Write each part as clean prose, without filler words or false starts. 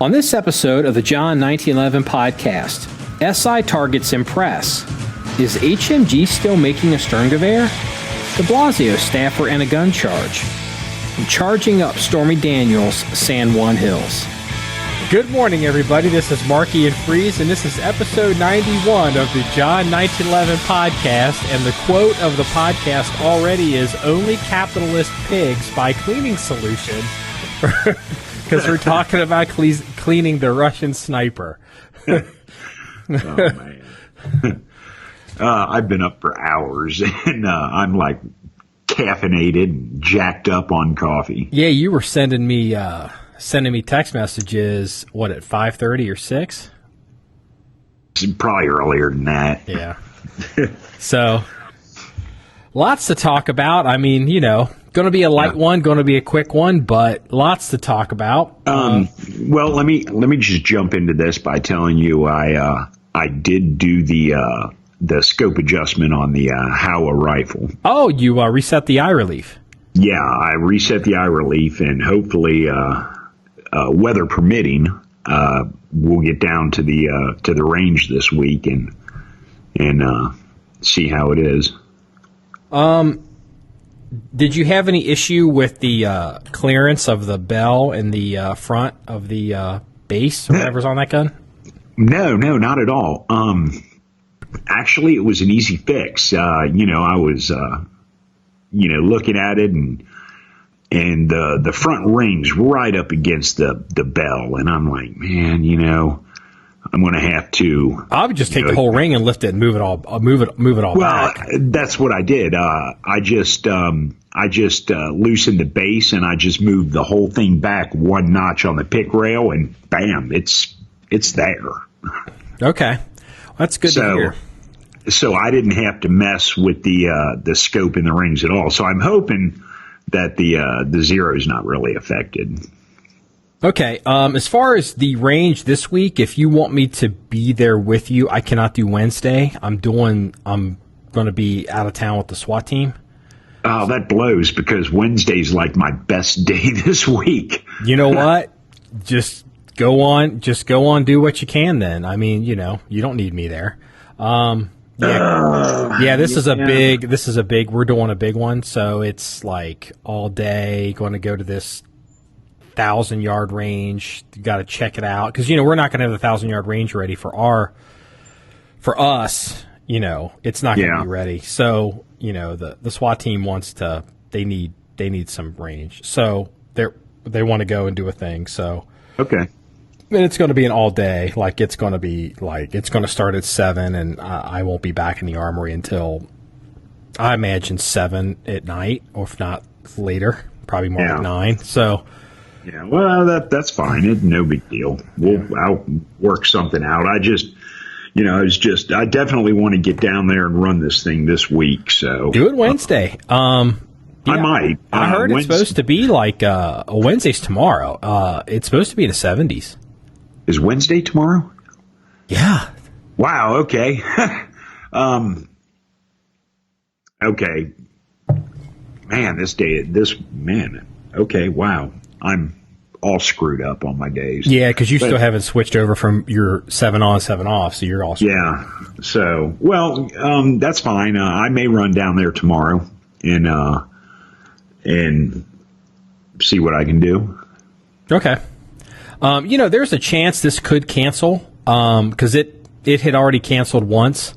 On this episode of the John 1911 podcast, SI targets impress. Is HMG still making a Sturmgewehr? The Blasio staffer and a gun charge. And charging up Stormy Daniels' San Juan Hills. Good morning, everybody. This is Marky and Freeze, and this is episode 91 of the John 1911 podcast. And the quote of the podcast already is "Only capitalist pigs buy cleaning solution," because we're talking about cleaning the Russian sniper. Oh, man. I've been up for hours, and I'm like caffeinated and jacked up on coffee. Yeah, you were sending me text messages, what, at 5:30 or 6? Probably earlier than that. Yeah. So, lots to talk about. I mean, going to be a light one, going to be a quick one, but lots to talk about. Well, let me just jump into this by telling you I did do the scope adjustment on the Howa rifle. Oh, you reset the eye relief. Yeah, I reset the eye relief, and hopefully, weather permitting, we'll get down to the range this week and see how it is. Did you have any issue with the clearance of the bell in the front of the base or whatever's on that gun? No, not at all. Actually, it was an easy fix. I was, looking at it and the front ring's right up against the bell, and I'm like, man, I'm going to have to. I would just take the whole ring and lift it and move it all back. That's what I did. I just loosened the base, and I just moved the whole thing back one notch on the pick rail, and bam, it's there. Okay. That's good to hear. So I didn't have to mess with the scope in the rings at all. So I'm hoping that the zero is not really affected. Okay. As far as the range this week, if you want me to be there with you, I cannot do Wednesday. I'm going to be out of town with the SWAT team. Oh, that blows, because Wednesday's like my best day this week. You know what? Just go on, do what you can then. I mean, you don't need me there. This is a big, we're doing a big one. So it's like all day going to go to this 1,000-yard range. You got to check it out. Cause we're not going to have the 1,000-yard range ready for us, it's not going to be ready. So, the SWAT team they need some range. So they want to go and do a thing. So, okay. And it's going to be an all day. It's going to start at 7, and I won't be back in the armory until, I imagine, 7 at night, or if not later, probably more like 9. So, yeah, well, that's fine. It's no big deal. I'll work something out. I just, I definitely want to get down there and run this thing this week. So do it Wednesday. I might. I heard it's supposed to be a Wednesday's tomorrow. It's supposed to be in the 70s. Is Wednesday tomorrow? Yeah. Wow. Okay. Okay. Man, Okay. Wow. I'm all screwed up on my days. Yeah, because you still haven't switched over from your 7 on, 7 off, so you're all screwed up. So, that's fine. I may run down there tomorrow and see what I can do. Okay. There's a chance this could cancel because it had already canceled once,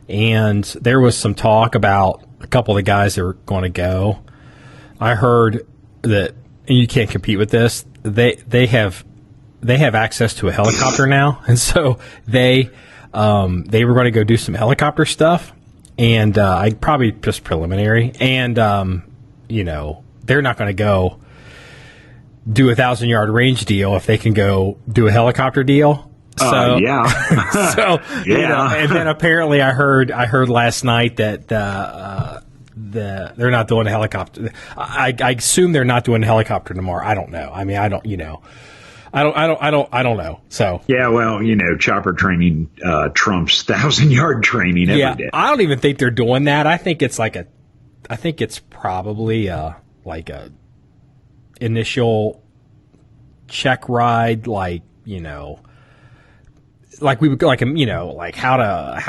and there was some talk about a couple of the guys that were going to go. I heard that, and you can't compete with this, they have access to a helicopter now, and so they were going to go do some helicopter stuff, and I probably just preliminary, and they're not going to go do a 1,000-yard range deal if they can go do a helicopter deal. So yeah. So and then apparently I heard last night that they're not doing a helicopter. I assume they're not doing a helicopter tomorrow. I don't know. I mean, I don't know. So yeah, well, chopper training trumps 1,000-yard training every day. I don't even think they're doing that. I think it's probably like a initial check ride, like like we would like how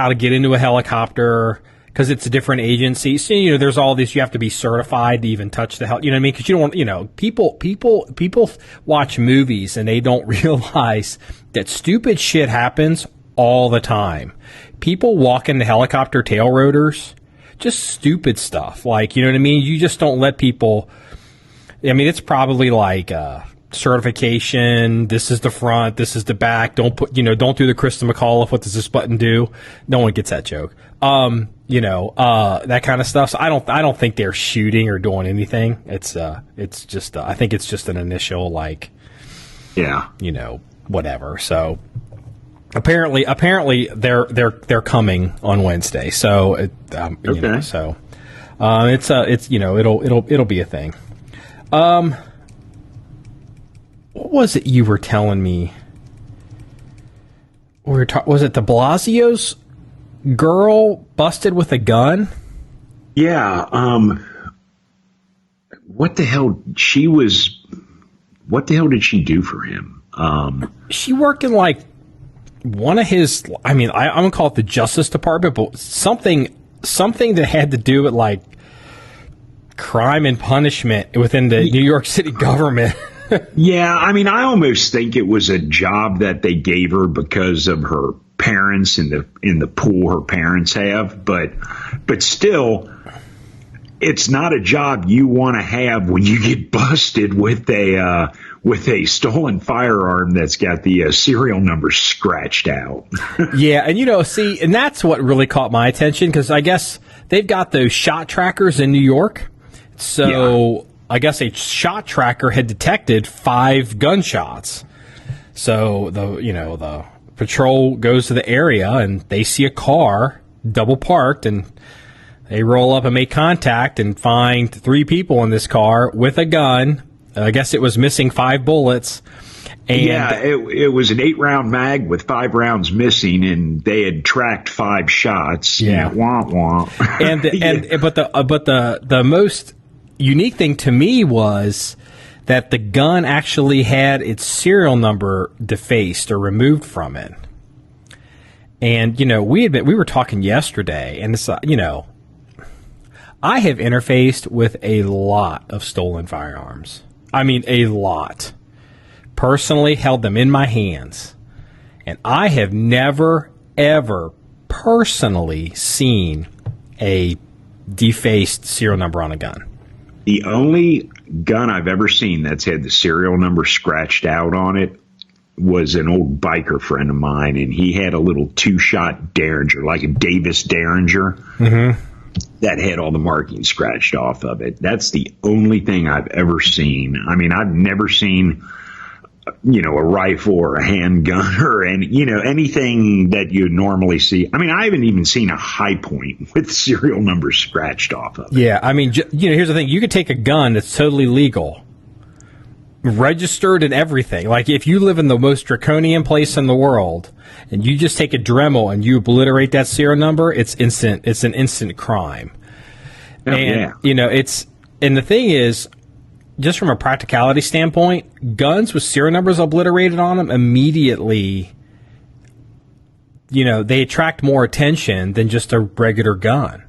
to get into a helicopter, because it's a different agency. So, there's all this, you have to be certified to even touch the you know what I mean? Because you don't want, people watch movies and they don't realize that stupid shit happens all the time. People walk into helicopter tail rotors, just stupid stuff. Like, you know what I mean? You just don't let people, I mean, it's probably like, certification, this is the front, this is the back, don't do the Krista McAuliffe, what does this button do? No one gets that joke. That kind of stuff. So I don't think they're shooting or doing anything. It's just, I think it's just an initial, like, whatever. So apparently they're coming on Wednesday. So it'll be a thing. What was it you were telling me? Was it the Blasio's girl busted with a gun? Yeah. What the hell did she do for him? She worked in like one of his, I mean, I'm gonna call it the Justice Department, but something that had to do with like crime and punishment within the New York City government. Yeah, I mean, I almost think it was a job that they gave her because of her parents and in the pool her parents have, but still, it's not a job you want to have when you get busted with a stolen firearm that's got the serial number scratched out. Yeah, and and that's what really caught my attention, because I guess they've got those shot trackers in New York, so. Yeah. I guess a shot tracker had detected 5 gunshots. So the patrol goes to the area and they see a car double parked, and they roll up and make contact and find 3 people in this car with a gun. I guess it was missing 5 bullets. And it was an 8-round mag with 5 rounds missing, and they had tracked 5 shots. Yeah, wah wah. But the most unique thing to me was that the gun actually had its serial number defaced or removed from it. And we were talking yesterday, and it's I have interfaced with a lot of stolen firearms. I mean, a lot. Personally held them in my hands, and I have never ever personally seen a defaced serial number on a gun. The only gun I've ever seen that's had the serial number scratched out on it was an old biker friend of mine, and he had a little 2-shot Derringer, like a Davis Derringer, that had all the markings scratched off of it. That's the only thing I've ever seen. I mean, I've never seen, a rifle or a handgun or anything that you normally see. I mean, I haven't even seen a high point with serial numbers scratched off of it. Yeah, I mean, here's the thing. You could take a gun that's totally legal, registered and everything. Like, if you live in the most draconian place in the world and you just take a Dremel and you obliterate that serial number, it's instant. It's an instant crime. Oh, and, and the thing is, just from a practicality standpoint, guns with serial numbers obliterated on them immediately, they attract more attention than just a regular gun.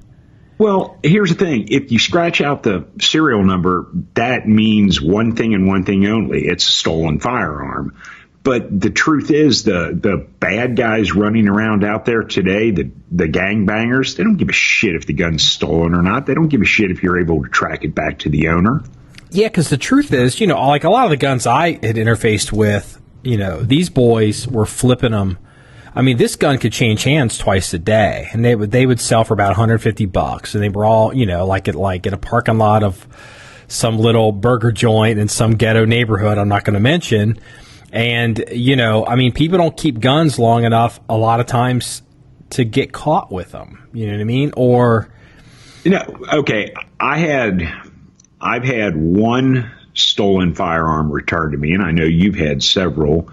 Well, here's the thing. If you scratch out the serial number, that means one thing and one thing only. It's a stolen firearm. But the truth is, the bad guys running around out there today, the gangbangers, they don't give a shit if the gun's stolen or not. They don't give a shit if you're able to track it back to the owner. Yeah, because the truth is, like a lot of the guns I had interfaced with, these boys were flipping them. I mean, this gun could change hands twice a day, and they would sell for about $150, and they were all, like in a parking lot of some little burger joint in some ghetto neighborhood I'm not going to mention. And I mean, people don't keep guns long enough a lot of times to get caught with them. You know what I mean? Or okay, I've had one stolen firearm returned to me, and I know you've had several,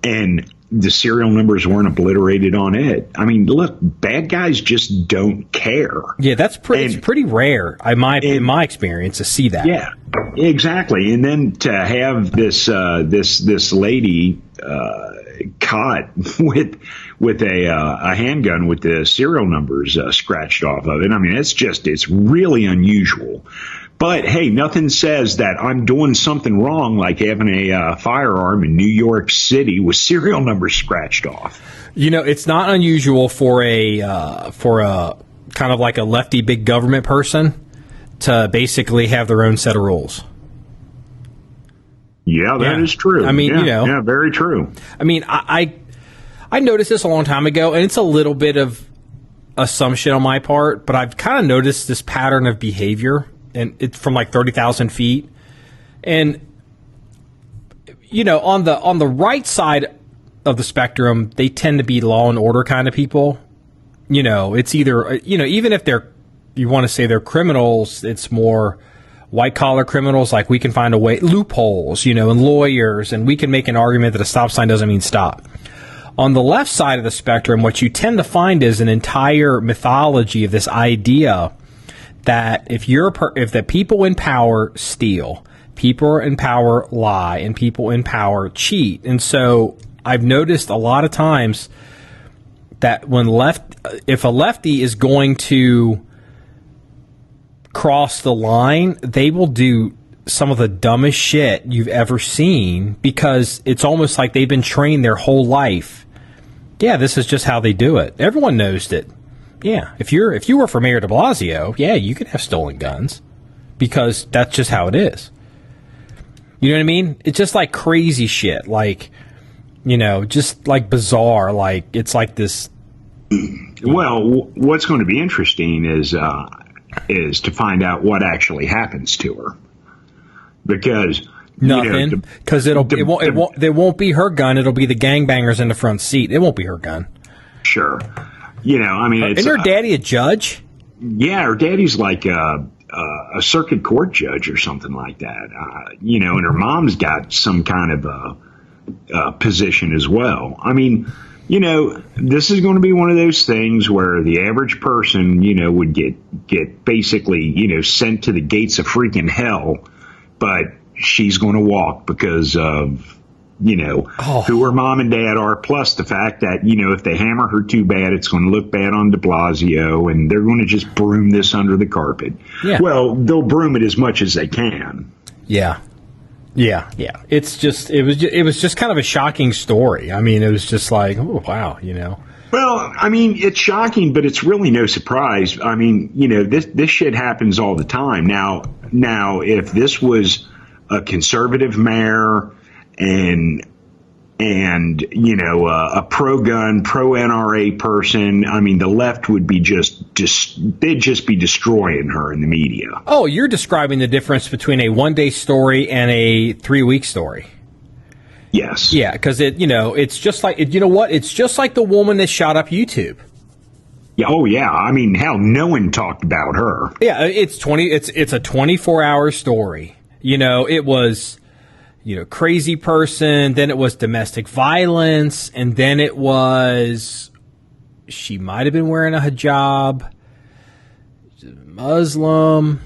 and the serial numbers weren't obliterated on it. I mean, look, bad guys just don't care. Yeah, it's pretty rare, in my experience, to see that. Yeah, Exactly, and then to have this lady caught with a handgun with the serial numbers scratched off of it. I mean, it's really unusual. But hey, nothing says that I'm doing something wrong like having a firearm in New York City with serial numbers scratched off. You know, it's not unusual for a kind of like a lefty big government person to basically have their own set of rules. Yeah, that is true. I mean, yeah, very true. I mean, I noticed this a long time ago, and it's a little bit of assumption on my part, but I've kind of noticed this pattern of behavior, and it's from like 30,000 feet. And, you know, on the right side of the spectrum, they tend to be law and order kind of people. You know, it's either, you know, even if you want to say they're criminals, it's more white collar criminals, like we can find a way, loopholes, you know, and lawyers, and we can make an argument that a stop sign doesn't mean stop. On the left side of the spectrum, what you tend to find is an entire mythology of this idea that if the people in power steal, people in power lie, and people in power cheat. And so I've noticed a lot of times that if a lefty is going to cross the line, they will do some of the dumbest shit you've ever seen, because it's almost like they've been trained their whole life. Yeah, this is just how they do it. Everyone knows it. Yeah, if you were for Mayor de Blasio, yeah, you could have stolen guns, because that's just how it is. You know what I mean? It's just like crazy shit, like, you know, just like bizarre, like it's like this. Well, what's going to be interesting is to find out what actually happens to her, because nothing, because it won't be her gun. It'll be the gangbangers in the front seat. It won't be her gun. Sure, you know, I mean, isn't her daddy a judge? Yeah, her daddy's like a circuit court judge or something like that. You know, and her mom's got some kind of a position as well. I mean, you know, this is going to be one of those things where the average person, you know, would get basically, you know, sent to the gates of freaking hell, but she's going to walk because of, you know, who her mom and dad are, plus the fact that, you know, if they hammer her too bad, it's going to look bad on de Blasio, and they're going to just broom this under the carpet. Yeah. Well, they'll broom it as much as they can. Yeah. Yeah. It's just it was just kind of a shocking story. I mean, it was just like, oh wow, you know. Well, I mean, it's shocking, but it's really no surprise. I mean, you know, this shit happens all the time. Now, if this was a conservative mayor and you know, a pro-gun, pro-NRA person, I mean, the left would be they'd just be destroying her in the media. Oh, you're describing the difference between a one-day story and a 3-week story. Yes. Yeah, because it's just like, you know what? It's just like the woman that shot up YouTube. Yeah. Oh, yeah. I mean, hell, no one talked about her. Yeah, it's a 24-hour story. You know, it was, you know, crazy person, then it was domestic violence, and then it was she might have been wearing a hijab, Muslim,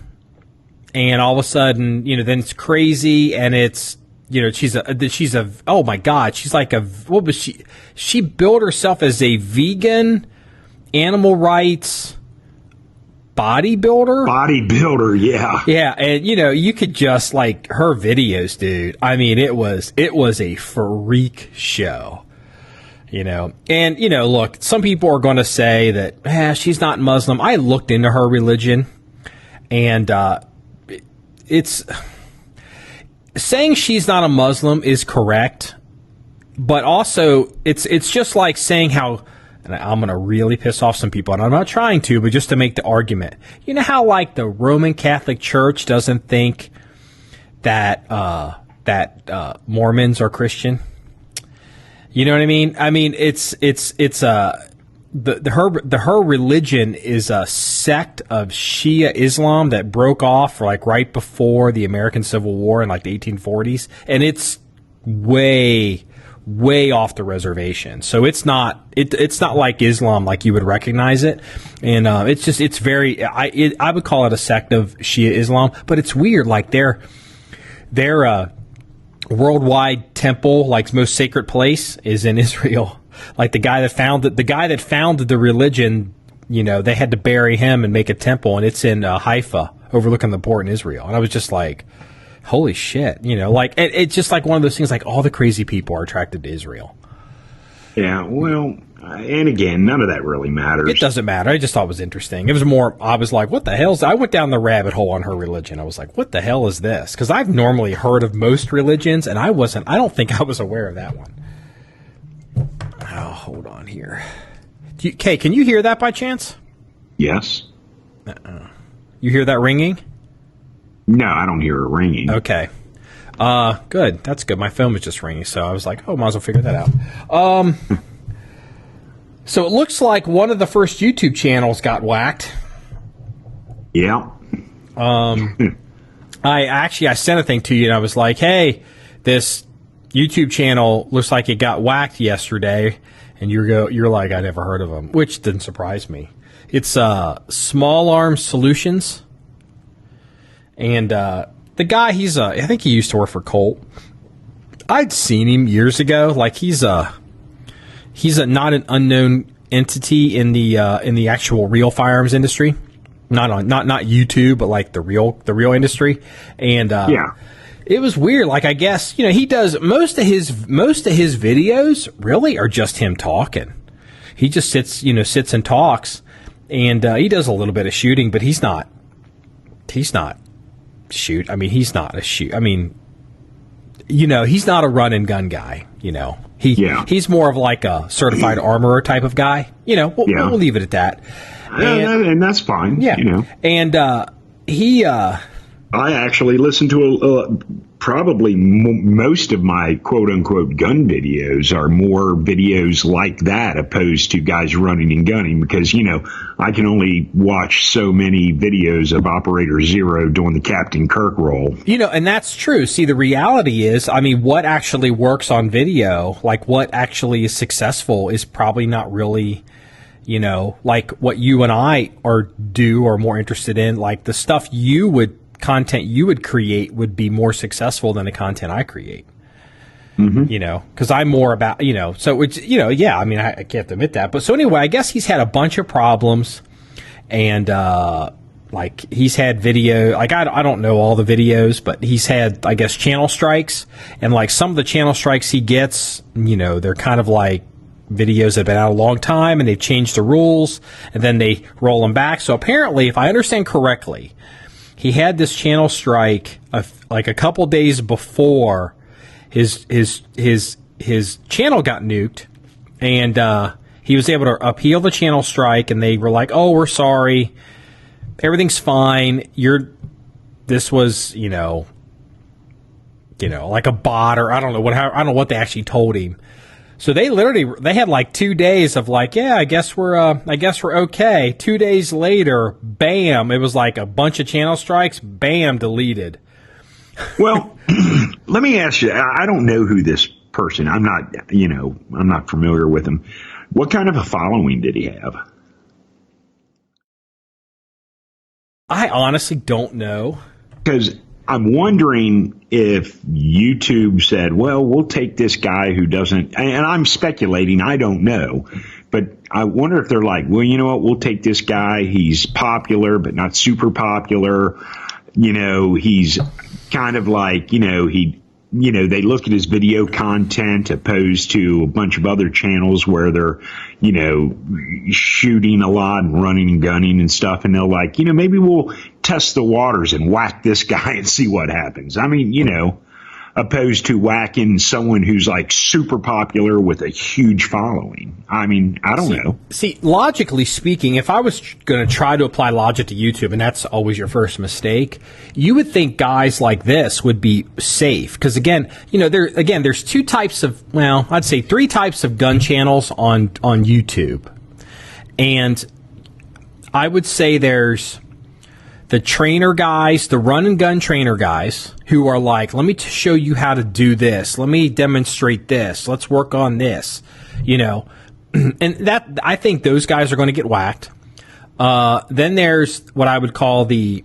and all of a sudden, you know, then it's crazy, and it's, you know, she's a oh my God, she's like what was she? She billed herself as a vegan, animal rights bodybuilder, yeah. Yeah, and you know, you could just like her videos, dude. I mean, it was a freak show. You know, and you know, look, some people are going to say that she's not Muslim. I looked into her religion, and it's saying she's not a Muslim is correct, but also it's just like saying how. And I'm going to really piss off some people, and I'm not trying to, but just to make the argument. You know how, like, the Roman Catholic Church doesn't think that Mormons are Christian? You know what I mean? I mean, her religion is a sect of Shia Islam that broke off like right before the American Civil War in like the 1840s, and it's way way off the reservation. So it's not like Islam, like you would recognize it. And it's very, I would call it a sect of Shia Islam, but it's weird. Like their worldwide temple, like most sacred place, is in Israel. Like the guy that founded the religion, they had to bury him and make a temple, and it's in Haifa, overlooking the port in Israel. And I was just like, holy shit, like it's just like one of those things. Like all the crazy people are attracted to Israel. Yeah, well, and again, none of that really matters. It doesn't matter. I just thought it was interesting. It was more, I was like, what the hell's, I went down the rabbit hole on her religion. I was like, what the hell is this? Because I've normally heard of most religions, and I don't think I was aware of that one. Oh, hold on here. Kay, can you hear that by chance? Yes. You hear that ringing? No, I don't hear it ringing. Okay. Good. That's good. My phone was just ringing, so I was like, oh, might as well figure that out. So it looks like one of the first YouTube channels got whacked. Yeah. I sent a thing to you, and I was like, hey, this YouTube channel looks like it got whacked yesterday, and you're like, I never heard of them, which didn't surprise me. It's Small Arms Solutions, and the guy, I think he used to work for Colt. I'd seen him years ago. Like he's not an unknown entity in the actual real firearms industry, not YouTube, but like the real industry, and yeah. It was weird. Like, I guess, he does most of his videos really are just him talking. He just sits and talks, and he does a little bit of shooting, but he's not shoot. I mean, he's not a shoot. I mean, he's not a run and gun guy. He's more of like a certified armorer type of guy. We'll leave it at that. And that's fine. Yeah. And he. I actually listen to probably most of my quote-unquote gun videos are more videos like that opposed to guys running and gunning because, I can only watch so many videos of Operator Zero doing the Captain Kirk role. And that's true. See, the reality is, I mean, what actually works on video, like what actually is successful is probably not really, like what you and I are more interested in, like the content you would create would be more successful than the content I create. Mm-hmm. Because I'm more about, so it's, yeah, I mean, I can't admit that. But so anyway, I guess he's had a bunch of problems and, like he's had video, like I don't know all the videos, but he's had, I guess, channel strikes, and like some of the channel strikes he gets, they're kind of like videos that have been out a long time and they've changed the rules and then they roll them back. So apparently, if I understand correctly, he had this channel strike like a couple days before his channel got nuked, and he was able to appeal the channel strike, and they were like, "Oh, we're sorry, everything's fine. This was like a bot, or I don't know what they actually told him." So they had like 2 days of like, yeah, I guess we're okay. 2 days later, bam, it was like a bunch of channel strikes, bam, deleted. Well, let me ask you, I don't know who this person, I'm not familiar with him. What kind of a following did he have? I honestly don't know. Because I'm wondering if YouTube said, well, we'll take this guy who doesn't, and I'm speculating, I don't know, but I wonder if they're like, well, you know what, we'll take this guy, he's popular, but not super popular, he's kind of like, they look at his video content opposed to a bunch of other channels where they're, shooting a lot and running and gunning and stuff. And they're like, maybe we'll test the waters and whack this guy and see what happens. I mean, opposed to whacking someone who's like super popular with a huge following. I mean, I don't know. See, logically speaking, if I was going to try to apply logic to YouTube, and that's always your first mistake, you would think guys like this would be safe. Because again, there's two types of, well, I'd say three types of gun channels on YouTube. And I would say there's the trainer guys, the run and gun trainer guys who are like, let me show you how to do this. Let me demonstrate this. Let's work on this, and that, I think those guys are going to get whacked. Then there's what I would call the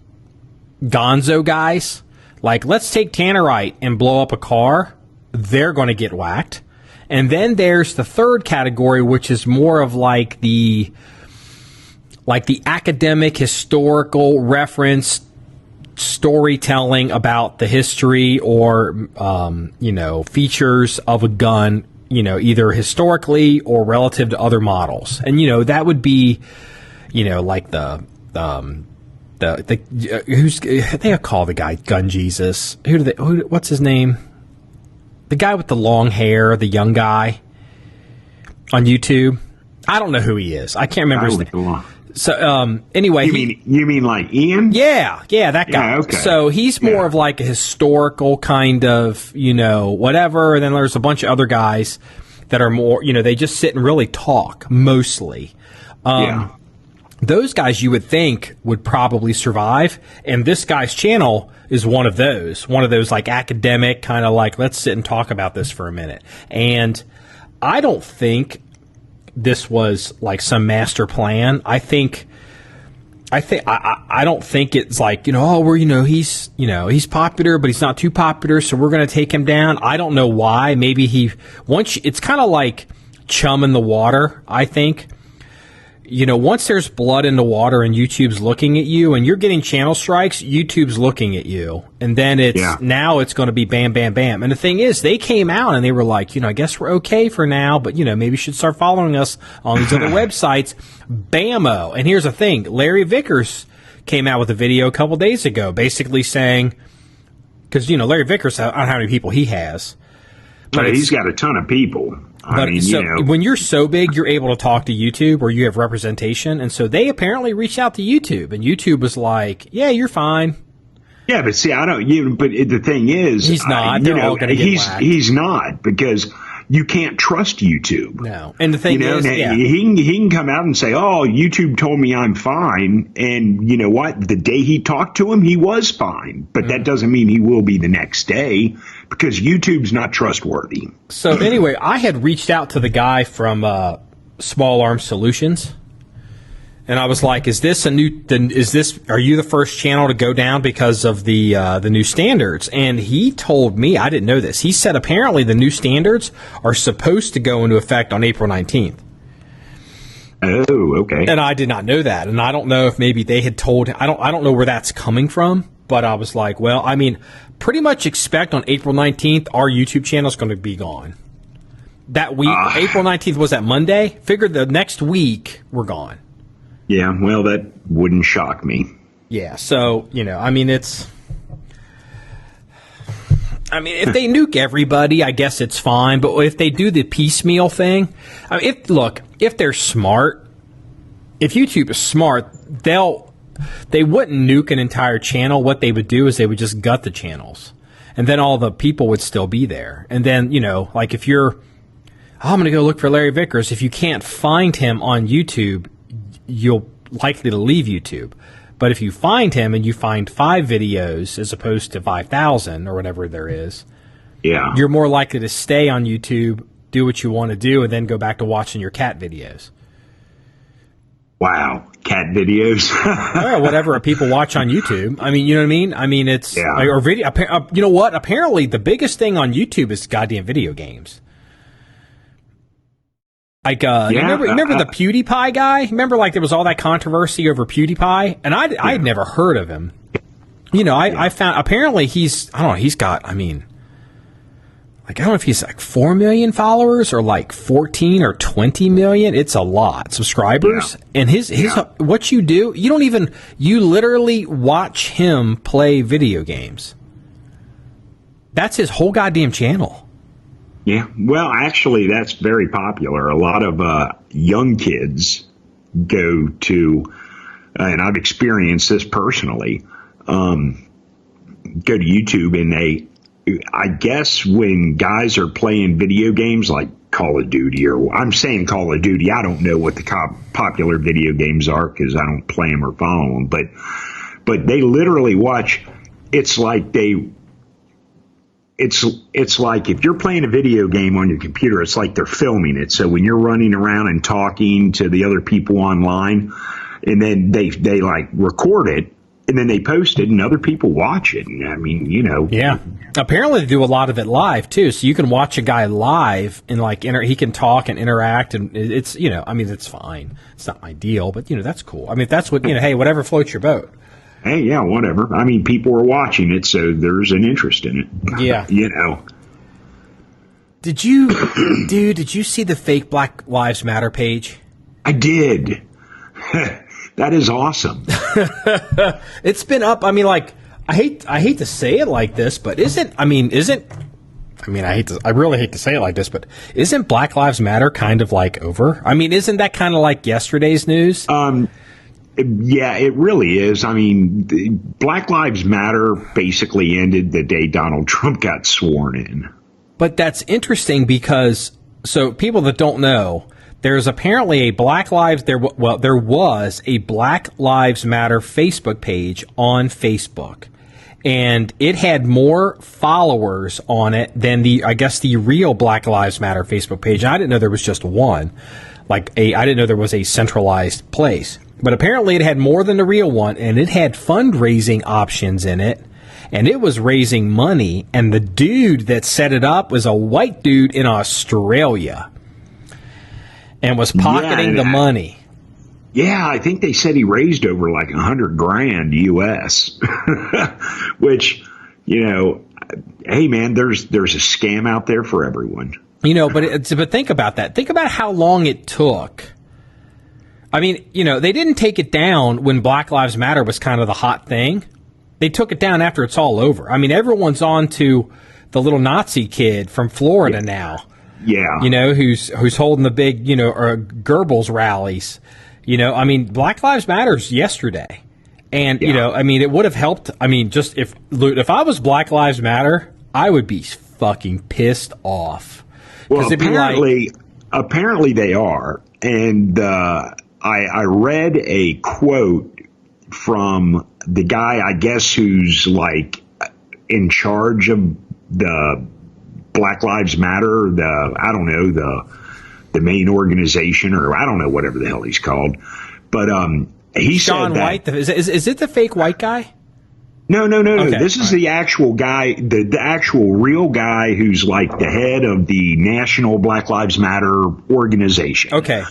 gonzo guys. Like, let's take tannerite and blow up a car. They're going to get whacked. And then there's the third category, which is more of like the academic, historical reference storytelling about the history or, features of a gun, either historically or relative to other models. And, that would be, like who's they call the guy Gun Jesus? What's his name? The guy with the long hair, the young guy on YouTube. I don't know who he is. I can't remember his name. So anyway, you mean like Ian? Yeah, that guy. Yeah, okay. So he's more of like a historical kind of, whatever. And then there's a bunch of other guys that are more, they just sit and really talk mostly. Those guys you would think would probably survive, and this guy's channel is one of those like academic kind of like, let's sit and talk about this for a minute. And I don't think this was like some master plan. I don't think it's like, he's popular, but he's not too popular, so we're going to take him down. I don't know why. Maybe it's kind of like chum in the water, I think. Once there's blood in the water and YouTube's looking at you and you're getting channel strikes, YouTube's looking at you. And then now it's going to be bam, bam, bam. And the thing is, they came out and they were like, I guess we're okay for now, but, maybe you should start following us on these other websites. Bammo. And here's the thing. Larry Vickers came out with a video a couple days ago basically saying, because, Larry Vickers, I don't know how many people he has. But he's got a ton of people. When you're so big, you're able to talk to YouTube or you have representation. And so they apparently reached out to YouTube, and YouTube was like, yeah, you're fine. Yeah, but see, but the thing is, he's not. They're all going to get whacked. He's not, because you can't trust YouTube. No. And the thing is, he can come out and say, oh, YouTube told me I'm fine. And you know what? The day he talked to him, he was fine. But that doesn't mean he will be the next day, because YouTube's not trustworthy. So anyway, I had reached out to the guy from Small Arms Solutions. And I was like, are you the first channel to go down because of the new standards? And he told me, I didn't know this. He said apparently the new standards are supposed to go into effect on April 19th. Oh, okay. And I did not know that. And I don't know if maybe they had told him. I don't know where that's coming from, but I was like, well, I mean, pretty much expect on April 19th our YouTube channel is going to be gone. That week, April 19th was that Monday. Figured the next week we're gone. Yeah, well, that wouldn't shock me. Yeah, so, if they nuke everybody, I guess it's fine. But if they do the piecemeal thing, if they're smart, if YouTube is smart, they wouldn't nuke an entire channel. What they would do is they would just gut the channels. And then all the people would still be there. And then, like if you're, I'm going to go look for Larry Vickers. If you can't find him on YouTube, you're likely to leave YouTube. But if you find him and you find 5 videos as opposed to 5,000 or whatever there is, you're more likely to stay on YouTube, do what you want to do, and then go back to watching your cat videos. Wow, cat videos. Or whatever people watch on YouTube. I mean, you know what I mean? I mean, it's or video. You know what? Apparently, the biggest thing on YouTube is goddamn video games. Like, remember the PewDiePie guy? Remember, like, there was all that controversy over PewDiePie? And I had never heard of him. I found, apparently he's got, I don't know if he's like 4 million followers or like 14 or 20 million. It's a lot. Subscribers. Yeah. And his what you do, you literally watch him play video games. That's his whole goddamn channel. Yeah, well, actually, that's very popular. A lot of young kids go to, and I've experienced this personally, go to YouTube, and I guess when guys are playing video games like Call of Duty, or I'm saying Call of Duty, I don't know what the popular video games are because I don't play them or follow them, but but they literally watch. It's like it's like if you're playing a video game on your computer, it's like they're filming it. So when you're running around and talking to the other people online, and then they like record it, and then they post it, and other people watch it. I mean, Yeah. Apparently they do a lot of it live too, so you can watch a guy live and like he can talk and interact, and it's it's fine. It's not ideal, but that's cool. I mean, if that's what hey, whatever floats your boat. Hey, yeah, whatever. I mean, people are watching it, so there's an interest in it. Yeah. Did you see the fake Black Lives Matter page? I did. That is awesome. It's been up. I mean, like, I hate to say it like this, but I really hate to say it like this, but isn't Black Lives Matter kind of like over? I mean, isn't that kind of like yesterday's news? Yeah, it really is. I mean, Black Lives Matter basically ended the day Donald Trump got sworn in. But that's interesting because, so people that don't know, there's apparently there was a Black Lives Matter Facebook page on Facebook, and it had more followers on it than the real Black Lives Matter Facebook page. I didn't know there was just one. I didn't know there was a centralized place. But apparently it had more than the real one, and it had fundraising options in it, and it was raising money, and the dude that set it up was a white dude in Australia and was pocketing the money. Yeah, I think they said he raised over like $100,000 US, which, hey man, there's a scam out there for everyone. But think about that. Think about how long it took. I mean, they didn't take it down when Black Lives Matter was kind of the hot thing. They took it down after it's all over. I mean, everyone's on to the little Nazi kid from Florida now. Yeah. Who's holding the big, Goebbels rallies. I mean, Black Lives Matter's yesterday. And, it would have helped. I mean, just if I was Black Lives Matter, I would be fucking pissed off. Well, apparently they are. And, I read a quote from the guy, I guess, who's like in charge of the Black Lives Matter, the main organization, or I don't know, whatever the hell he's called. But he Sean said that, White. Is it the fake white guy? No. Okay, This is the actual guy, the actual real guy who's like the head of the National Black Lives Matter organization. Okay.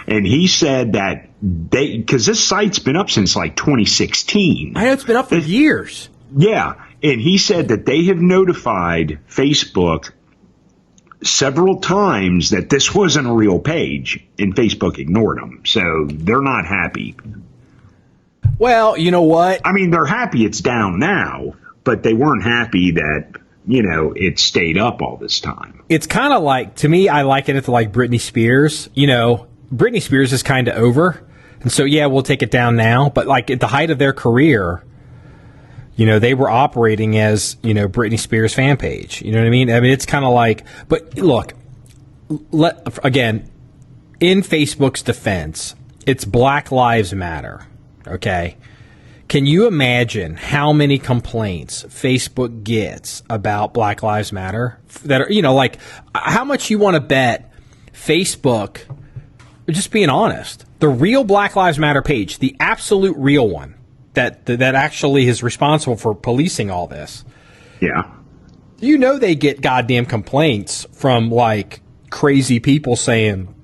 And he said that because this site's been up since like 2016. I know it's been up for years. Yeah. And he said that they have notified Facebook several times that this wasn't a real page, and Facebook ignored them. So they're not happy. Well, you know what? I mean, they're happy it's down now, but they weren't happy that, it stayed up all this time. It's kind of like, to me, I liken it to like Britney Spears. Britney Spears is kind of over. And so, yeah, we'll take it down now. But like at the height of their career, they were operating as, Britney Spears fan page. You know what I mean? I mean, it's kind of like, but look, again, in Facebook's defense, it's Black Lives Matter. Okay. Can you imagine how many complaints Facebook gets about Black Lives Matter that are, how much you want to bet Facebook, just being honest, the real Black Lives Matter page, the absolute real one that actually is responsible for policing all this. Yeah. They get goddamn complaints from like crazy people saying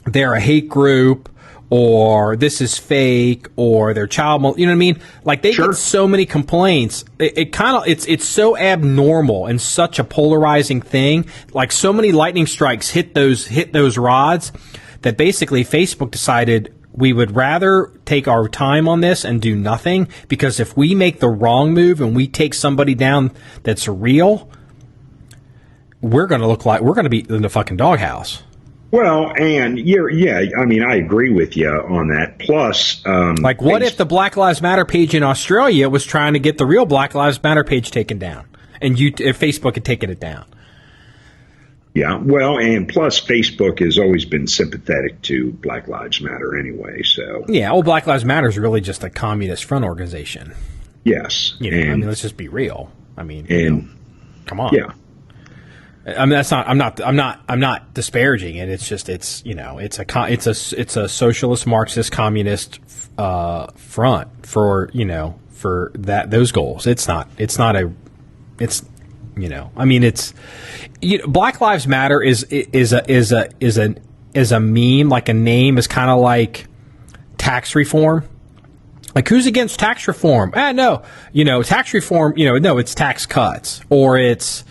they're a hate group, or this is fake, or they're child, you know what I mean? Like they get so many complaints. It's so abnormal and such a polarizing thing. Like so many lightning strikes hit those rods that basically Facebook decided we would rather take our time on this and do nothing, because if we make the wrong move and we take somebody down that's real, we're going to be in the fucking doghouse. Well, and I mean, I agree with you on that. Plus, what if the Black Lives Matter page in Australia was trying to get the real Black Lives Matter page taken down, and if Facebook had taken it down? Yeah, well, and plus Facebook has always been sympathetic to Black Lives Matter anyway, so. Yeah, well, Black Lives Matter is really just a communist front organization. Yes. You know, I mean, let's just be real. I mean, come on. Yeah. I mean, that's not. I'm not disparaging it. It's just. It's it's a socialist, Marxist, communist front for those goals. It's not. I mean, it's. Black Lives Matter is a meme. Like a name is kind of like tax reform. Like, who's against tax reform? No. Tax reform. No, it's tax cuts, or it's.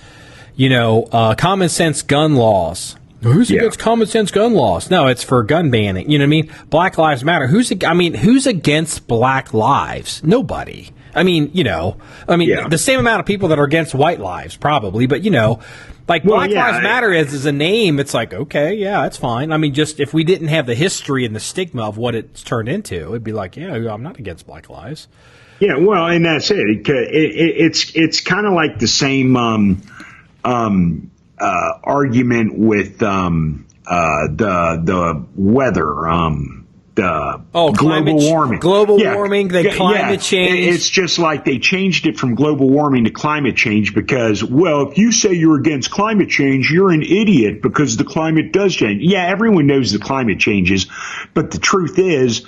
Common sense gun laws. Who's against common sense gun laws? No, it's for gun banning. You know what I mean? Black Lives Matter. Who's against Black lives? Nobody. The same amount of people that are against white lives, probably. But, Black Lives Matter is a name. It's like, okay, yeah, that's fine. I mean, just if we didn't have the history and the stigma of what it's turned into, it'd be like, yeah, I'm not against Black lives. Yeah, well, and that's it. It's kind of like the same argument with the weather, global warming. Warming, climate change. It's just like they changed it from global warming to climate change because, well, if you say you're against climate change, you're an idiot because the climate does change. Yeah, everyone knows the climate changes, but the truth is,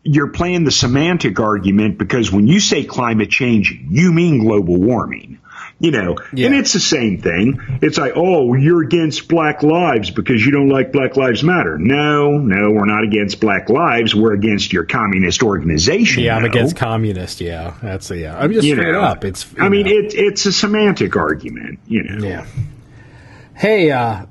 you're playing the semantic argument because when you say climate change, you mean global warming. And it's the same thing. It's like, oh, you're against Black lives because you don't like Black Lives Matter. No, we're not against Black lives. We're against your communist organization. Yeah, I'm against communist. Yeah, that's I'm just straight up. It's. It's a semantic argument. Yeah. Hey, do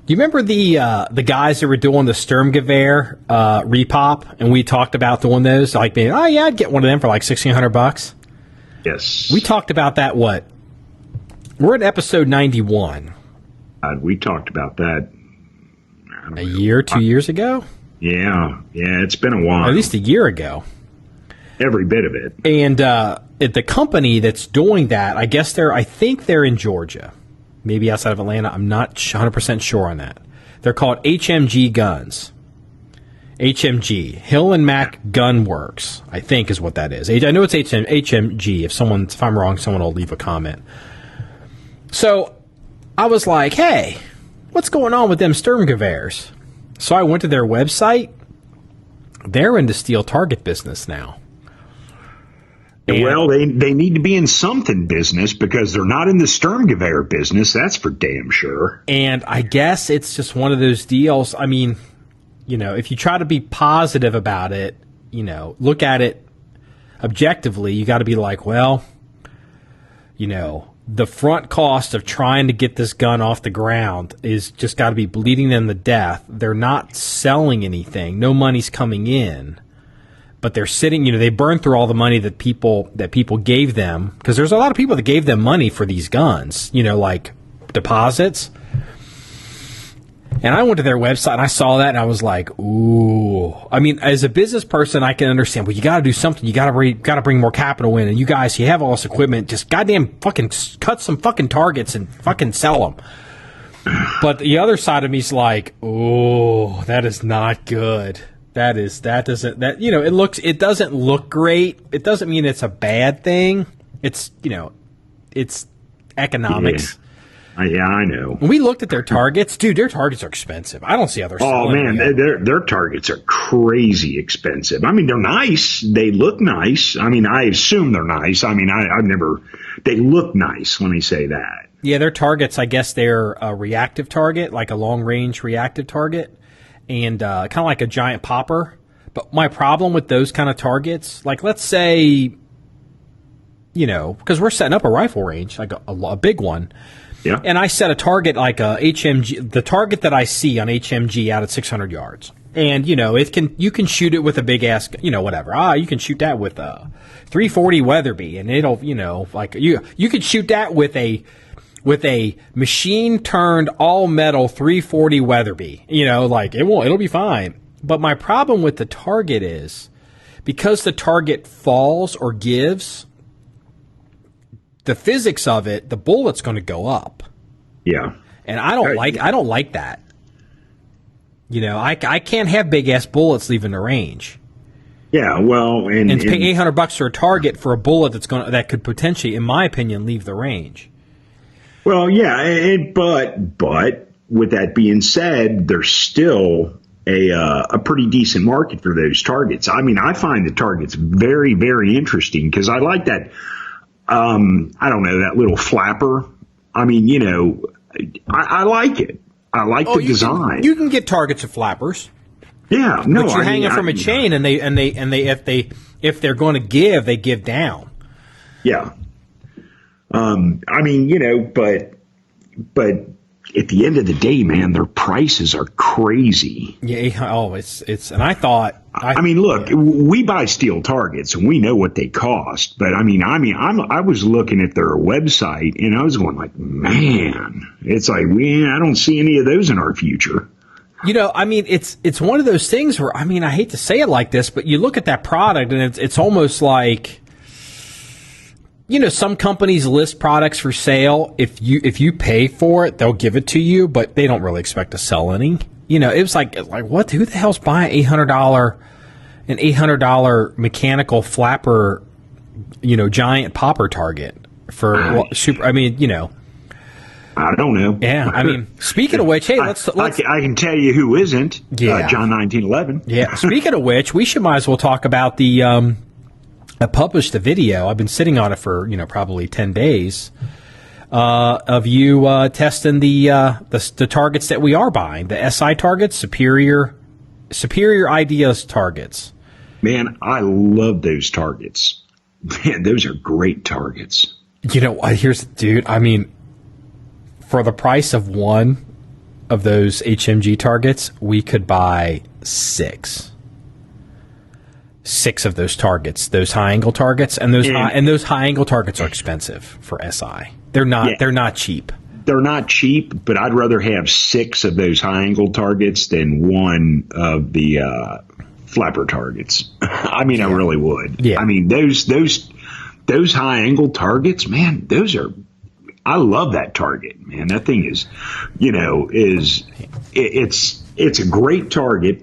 you remember the guys that were doing the Sturmgewehr repop, and we talked about doing those? Like, being, oh yeah, I'd get one of them for like $1,600. Yes. We talked about that, we're at episode 91. We talked about that a year, 2 years ago? Yeah, it's been a while. At least a year ago. Every bit of it. And the company that's doing that, I think they're in Georgia. Maybe outside of Atlanta. I'm not 100% sure on that. They're called HMG Guns. HMG, Hill and Mac Gun Works, I think is what that is. I know it's HMG. If I'm wrong, someone will leave a comment. So I was like, hey, what's going on with them Sturmgewehrs? So I went to their website. They're in the steel target business now. And well, they need to be in something business because they're not in the Sturmgewehr business. That's for damn sure. And I guess it's just one of those deals. I mean, if you try to be positive about it, look at it objectively, you got to be like, well, the front cost of trying to get this gun off the ground is just got to be bleeding them to death. They're not selling anything. No money's coming in. But they're sitting, they burned through all the money that people gave them, because there's a lot of people that gave them money for these guns, like deposits. And I went to their website and I saw that and I was like, ooh. I mean, as a business person, I can understand, well, you got to do something. You got to bring more capital in. And you guys, you have all this equipment. Just goddamn fucking cut some fucking targets and fucking sell them. But the other side of me is like, ooh, that is not good. It doesn't look great. It doesn't mean it's a bad thing. It's, it's economics. Yeah, I know. When we looked at their targets, dude, their targets are expensive. I don't see other. Oh man, their targets are crazy expensive. I mean, they're nice. They look nice. I mean, I assume they're nice. I mean, I've never. They look nice. Let me say that. Yeah, their targets. I guess they're a reactive target, like a long range reactive target, and kind of like a giant popper. But my problem with those kind of targets, like let's say, because we're setting up a rifle range, like a big one. Yeah. And I set a target like a HMG, the target that I see on HMG out at 600 yards. And, you can shoot it with a big ass, whatever. You can shoot that with a 340 Weatherby and it'll, like you could shoot that with a machine turned all metal 340 Weatherby, it'll be fine. But my problem with the target is because the target falls or gives, the physics of it, the bullet's going to go up. Yeah. And I don't like that. You know, I can't have big ass bullets leaving the range. Yeah, well, and to pay $800 for a target for a bullet that could potentially, in my opinion, leave the range. Well, yeah, but with that being said, there's still a pretty decent market for those targets. I mean, I find the targets very, very interesting because I like that. I don't know, that little flapper. I mean, you know, I like it. I like the design. You can get targets of flappers. Yeah, no, but you hang it from a chain, and they if they're going to give, they give down. Yeah. I mean, you know, but at the end of the day, man, their prices are crazy. Yeah. Oh, it's and I thought. I mean, look, we buy steel targets and we know what they cost, but I was looking at their website and I was going like, man, it's like I don't see any of those in our future. You know, I mean, it's one of those things where, I mean, I hate to say it like this, but you look at that product and it's almost like, you know, some companies list products for sale. If you pay for it, they'll give it to you, but they don't really expect to sell any. You know, it was like what? Who the hell's buying an $800 mechanical flapper, you know, giant popper target for super? I mean, you know. I don't know. Yeah, I mean, speaking of which, hey, let's I can tell you who isn't. Yeah. John 1911. Yeah. Speaking of which, we might as well talk about the. I published a video. I've been sitting on it for probably 10 days. Of you testing the targets that we are buying, the SI targets, superior ideas targets. Man, I love those targets. Man, those are great targets. You know, dude. I mean, for the price of one of those HMG targets, we could buy six of those targets, those high angle targets, and those high angle targets are expensive for SI. They're not. Yeah. They're not cheap. They're not cheap, but I'd rather have 6 of those high angle targets than one of the flapper targets. I mean, yeah. I really would. Yeah. I mean, those high angle targets, man. I love that target, man. That thing is, it's a great target.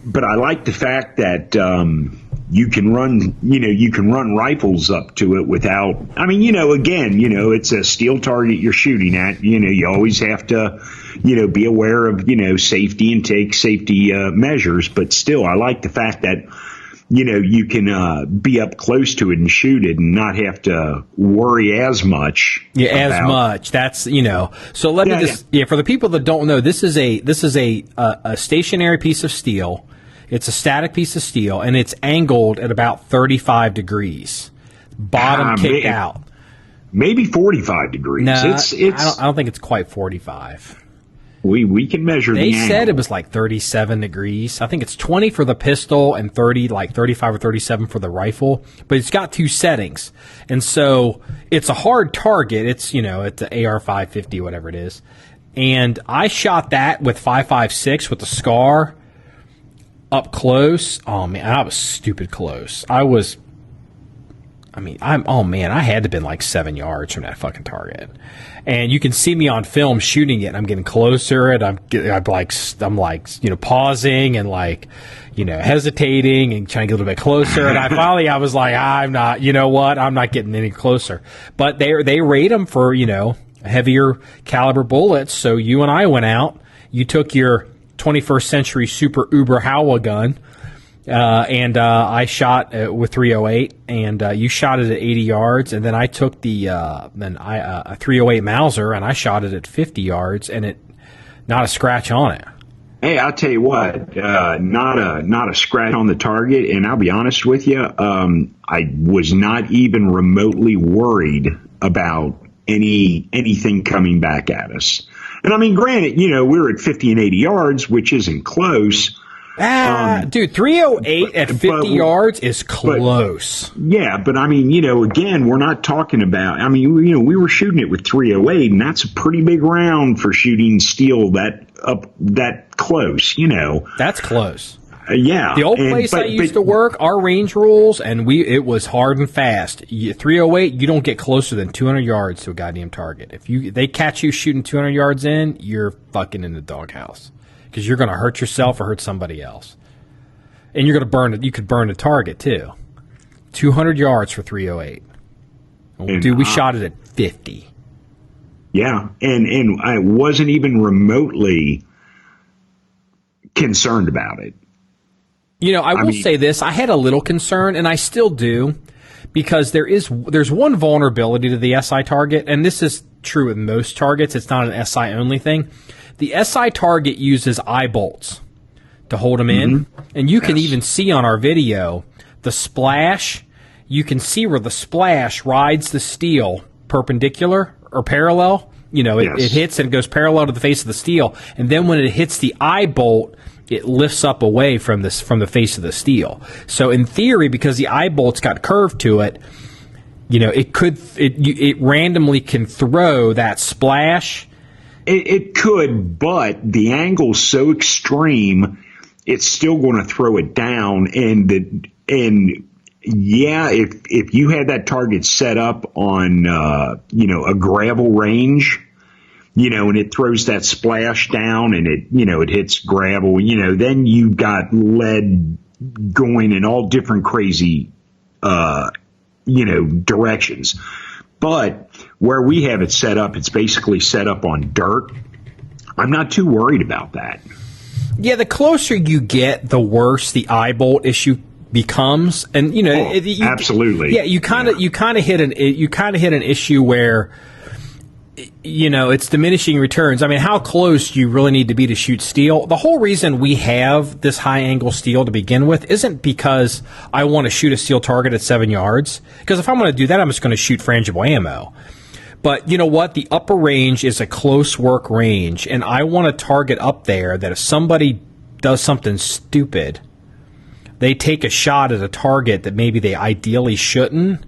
But I like the fact that you can run rifles up to it without. I mean, again, it's a steel target you're shooting at. You always have to, be aware of safety and take safety measures. But still, I like the fact that you can be up close to it and shoot it and not have to worry as much. Yeah, as much. That's So let me just for the people that don't know, this is a stationary piece of steel. It's a static piece of steel, and it's angled at about 35 degrees. Bottom kicked out. Maybe 45 degrees. No, I don't think it's quite 45. We can measure the angle. They said it was like 37 degrees. I think it's 20 for the pistol and 35 or 37 for the rifle. But it's got 2 settings. And so it's a hard target. It's, it's the AR-550, whatever it is. And I shot that with 5.56 with the SCAR up close. Oh, man, I was stupid close. I had to have been like 7 yards from that fucking target. And you can see me on film shooting it, and I'm getting closer, and I'm pausing and hesitating and trying to get a little bit closer. And I was like, I'm not getting any closer. But they rate them for, heavier caliber bullets. So you and I went out, you took your 21st century super uber Howa gun, and I shot with 308, and you shot it at 80 yards, and then I took a 308 Mauser, and I shot it at 50 yards, and it not a scratch on it. Hey, I'll tell you what, not a scratch on the target, and I'll be honest with you, I was not even remotely worried about anything coming back at us. And I mean, granted, we're at 50 and 80 yards, which isn't close. Dude, 308 at 50 yards is close. But I mean, again, we're not talking about, I mean, we were shooting it with 308, and that's a pretty big round for shooting steel that close, That's close. Yeah. The old place I used to work, our range rules, and it was hard and fast. 308, you don't get closer than 200 yards to a goddamn target. If they catch you shooting 200 yards in, you're fucking in the doghouse because you're going to hurt yourself or hurt somebody else, and you're going to burn it. You could burn the target too. 200 yards for 308. Dude, we shot it at 50. Yeah, and I wasn't even remotely concerned about it. I will say this. I had a little concern, and I still do, because there's one vulnerability to the SI target, and this is true with most targets. It's not an SI only thing. The SI target uses eye bolts to hold them in, and you can even see on our video the splash. You can see where the splash rides the steel perpendicular or parallel. It hits and it goes parallel to the face of the steel, and then when it hits the eye bolt, it lifts up away from the face of the steel. So in theory, because the eye bolt's got curved to it, it randomly can throw that splash. It could, but the angle's so extreme, it's still going to throw it down. And if you had that target set up on a gravel range, and it throws that splash down and it hits gravel, then you've got lead going in all different crazy, directions. But where we have it set up, it's basically set up on dirt. I'm not too worried about that. Yeah, the closer you get, the worse the eye bolt issue becomes, and absolutely. Yeah, you kind of hit an issue where it's diminishing returns. I mean, how close do you really need to be to shoot steel? The whole reason we have this high angle steel to begin with isn't because I want to shoot a steel target at 7 yards, because if I'm going to do that, I'm just going to shoot frangible ammo. But you know what? The upper range is a close work range, and I want a target up there that if somebody does something stupid, they take a shot at a target that maybe they ideally shouldn't,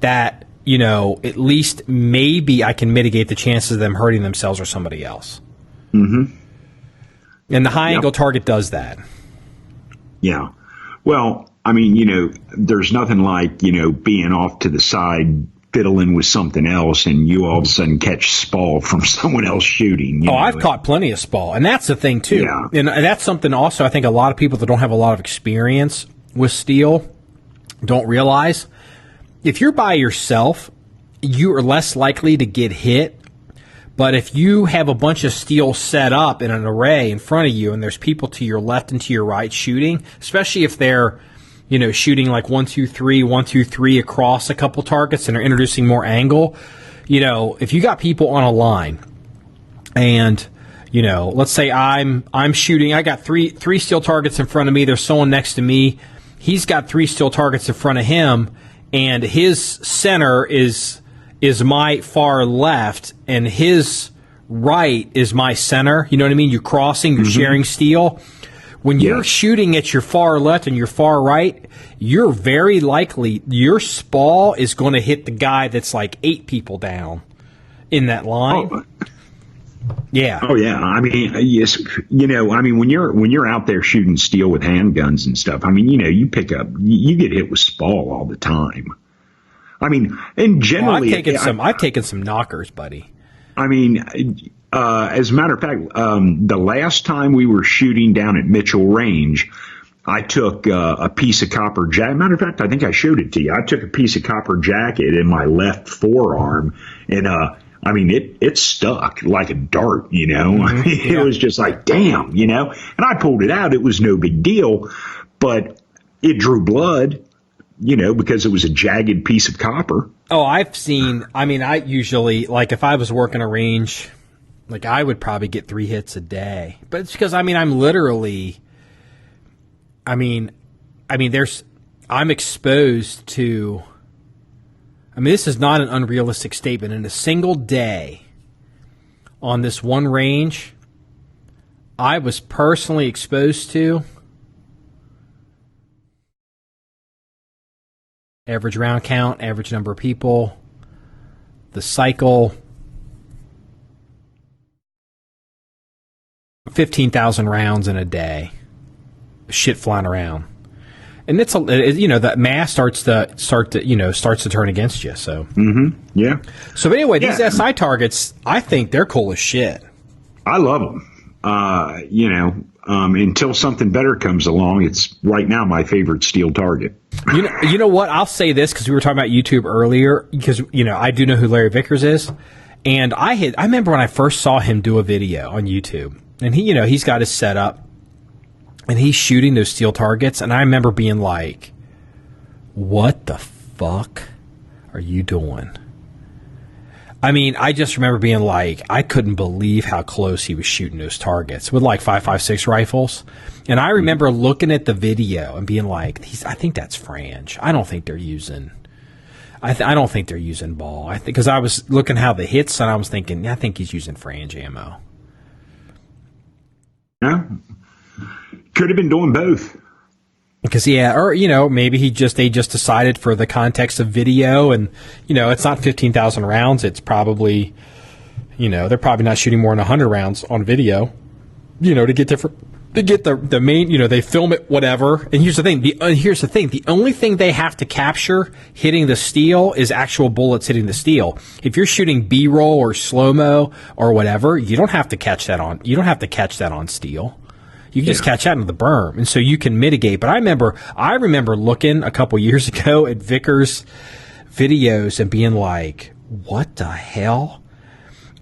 that at least maybe I can mitigate the chances of them hurting themselves or somebody else. Mm-hmm. And the high angle target does that. Yeah. Well, I mean, there's nothing like, being off to the side, fiddling with something else, and you all of a sudden catch spall from someone else shooting. I've caught plenty of spall. And that's the thing, too. Yeah. And that's something also I think a lot of people that don't have a lot of experience with steel don't realize. If you're by yourself, you are less likely to get hit. But if you have a bunch of steel set up in an array in front of you and there's people to your left and to your right shooting, especially if they're, shooting like 1, 2, 3, 1, 2, 3 across a couple targets and are introducing more angle, if you got people on a line and, let's say I'm shooting, I got three steel targets in front of me, there's someone next to me, he's got 3 steel targets in front of him, and his center is my far left, and his right is my center. You know what I mean? You're crossing, you're sharing steel. When you're shooting at your far left and your far right, you're very likely, your spall is going to hit the guy that's like 8 people down in that line. Oh. Yeah. Oh yeah. I mean, yes. When you're out there shooting steel with handguns and stuff, you get hit with spall all the time. I mean, and generally, I've taken some knockers, buddy. I mean, as a matter of fact, the last time we were shooting down at Mitchell Range, I took a piece of copper jacket. Matter of fact, I think I showed it to you. I took a piece of copper jacket in my left forearm, and it stuck like a dart, It was just like, damn, and I pulled it out. It was no big deal, but it drew blood, because it was a jagged piece of copper. Oh, I usually, like, if I was working a range, like, I would probably get 3 hits a day. But it's because, I'm literally, I'm exposed to, this is not an unrealistic statement. In a single day on this one range, I was personally exposed to average round count, average number of people, the cycle, 15,000 rounds in a day. shit flying around. And that mass starts to turn against you. So yeah. So anyway, these SI targets, I think they're cool as shit. I love them. Until something better comes along, it's right now my favorite steel target. You know what? I'll say this because we were talking about YouTube earlier. Because I do know who Larry Vickers is, and I remember when I first saw him do a video on YouTube, and he's got his setup. And he's shooting those steel targets, and I remember being like, what the fuck are you doing? I mean, I just remember being like, I couldn't believe how close he was shooting those targets with like 5.56 rifles. And I remember looking at the video and being like, I think that's frange. I don't think they're using ball. Because I was looking how the hits, and I was thinking, I think he's using frange ammo. Yeah. Could have been doing both. Because maybe they just decided for the context of video, and it's not 15,000 rounds. It's probably, they're probably not shooting more than 100 rounds on video, to get the main, they film it, whatever. And here's the thing. The only thing they have to capture hitting the steel is actual bullets hitting the steel. If you're shooting B-roll or slow-mo or whatever, you don't have to catch that on steel. You can just catch that into the berm, and so you can mitigate. But I remember looking a couple years ago at Vickers' videos and being like, "What the hell?"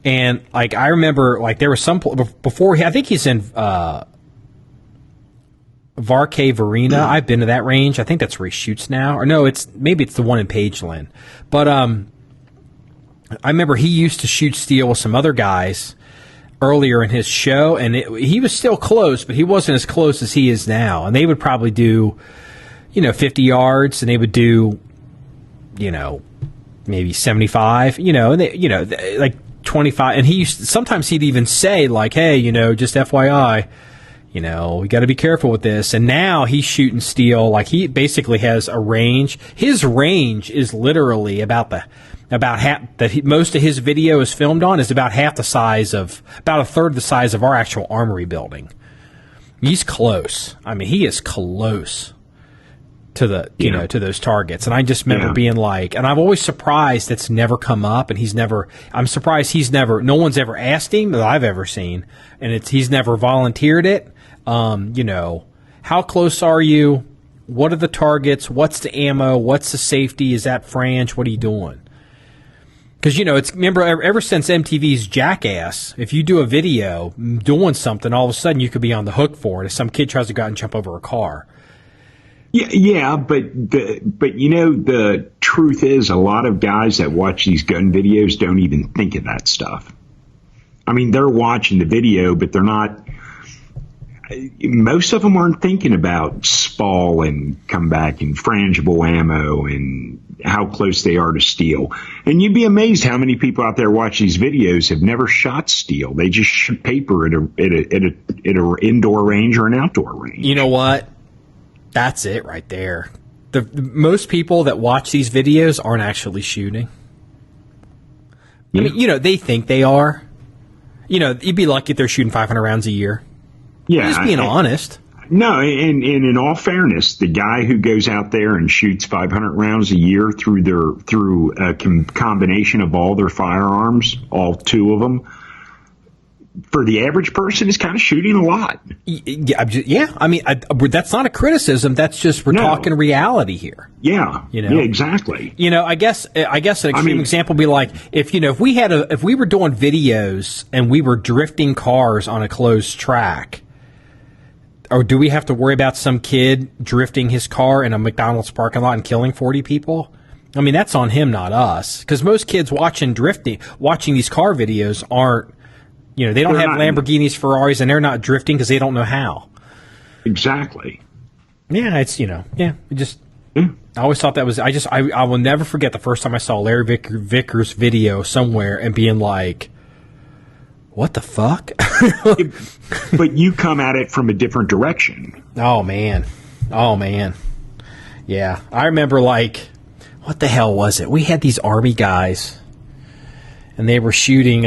And like I remember, like there was some before. I think he's in Varkay Varina. I've been to that range. I think that's where he shoots now. Or no, maybe it's the one in Pageland. But I remember he used to shoot steel with some other guys earlier in his show, and he was still close, but he wasn't as close as he is now. And they would probably do, 50 yards, and they would do, maybe 75, and they, like 25. And sometimes he'd even say like, hey, just FYI, we got to be careful with this. And now he's shooting steel. Like he basically has a range. His range is literally about half that most of his video is filmed on is about a third the size of our actual armory building. He's close. I mean, he is close to to those targets. And I just remember being like, and I'm always surprised it's never come up, and I'm surprised no one's ever asked him that I've ever seen, and he's never volunteered it. How close are you? What are the targets? What's the ammo? What's the safety? Is that frange? What are you doing? Because, remember, ever since MTV's Jackass, if you do a video doing something, all of a sudden you could be on the hook for it if some kid tries to go out and jump over a car. Yeah, but the truth is a lot of guys that watch these gun videos don't even think of that stuff. I mean, they're watching the video, but they're not. Most of them aren't thinking about SPAL and comeback and frangible ammo and how close they are to steel. And you'd be amazed how many people out there watch these videos have never shot steel. They just shoot paper at an indoor range or an outdoor range. You know what? That's it right there. The most people that watch these videos aren't actually shooting. Yeah. I mean, they think they are. You'd be lucky if they're shooting 500 rounds a year. Yeah, just being honest. No, and in all fairness, the guy who goes out there and shoots 500 rounds a year through a combination of all their firearms, all two of them, for the average person is kind of shooting a lot. Yeah. I mean, that's not a criticism. That's just we're talking reality here. Yeah. Yeah, exactly. I guess an extreme example would be like if we were doing videos and we were drifting cars on a closed track. Or do we have to worry about some kid drifting his car in a McDonald's parking lot and killing 40 people? I mean, that's on him, not us. Because most kids watching these car videos aren't, they don't have Lamborghinis, Ferraris, and they're not drifting because they don't know how. Exactly. Yeah, I always thought that was, I will never forget the first time I saw Larry Vickers' video somewhere and being like, what the fuck? But you come at it from a different direction. Oh, man. Yeah. I remember, what the hell was it? We had these Army guys, and they were shooting,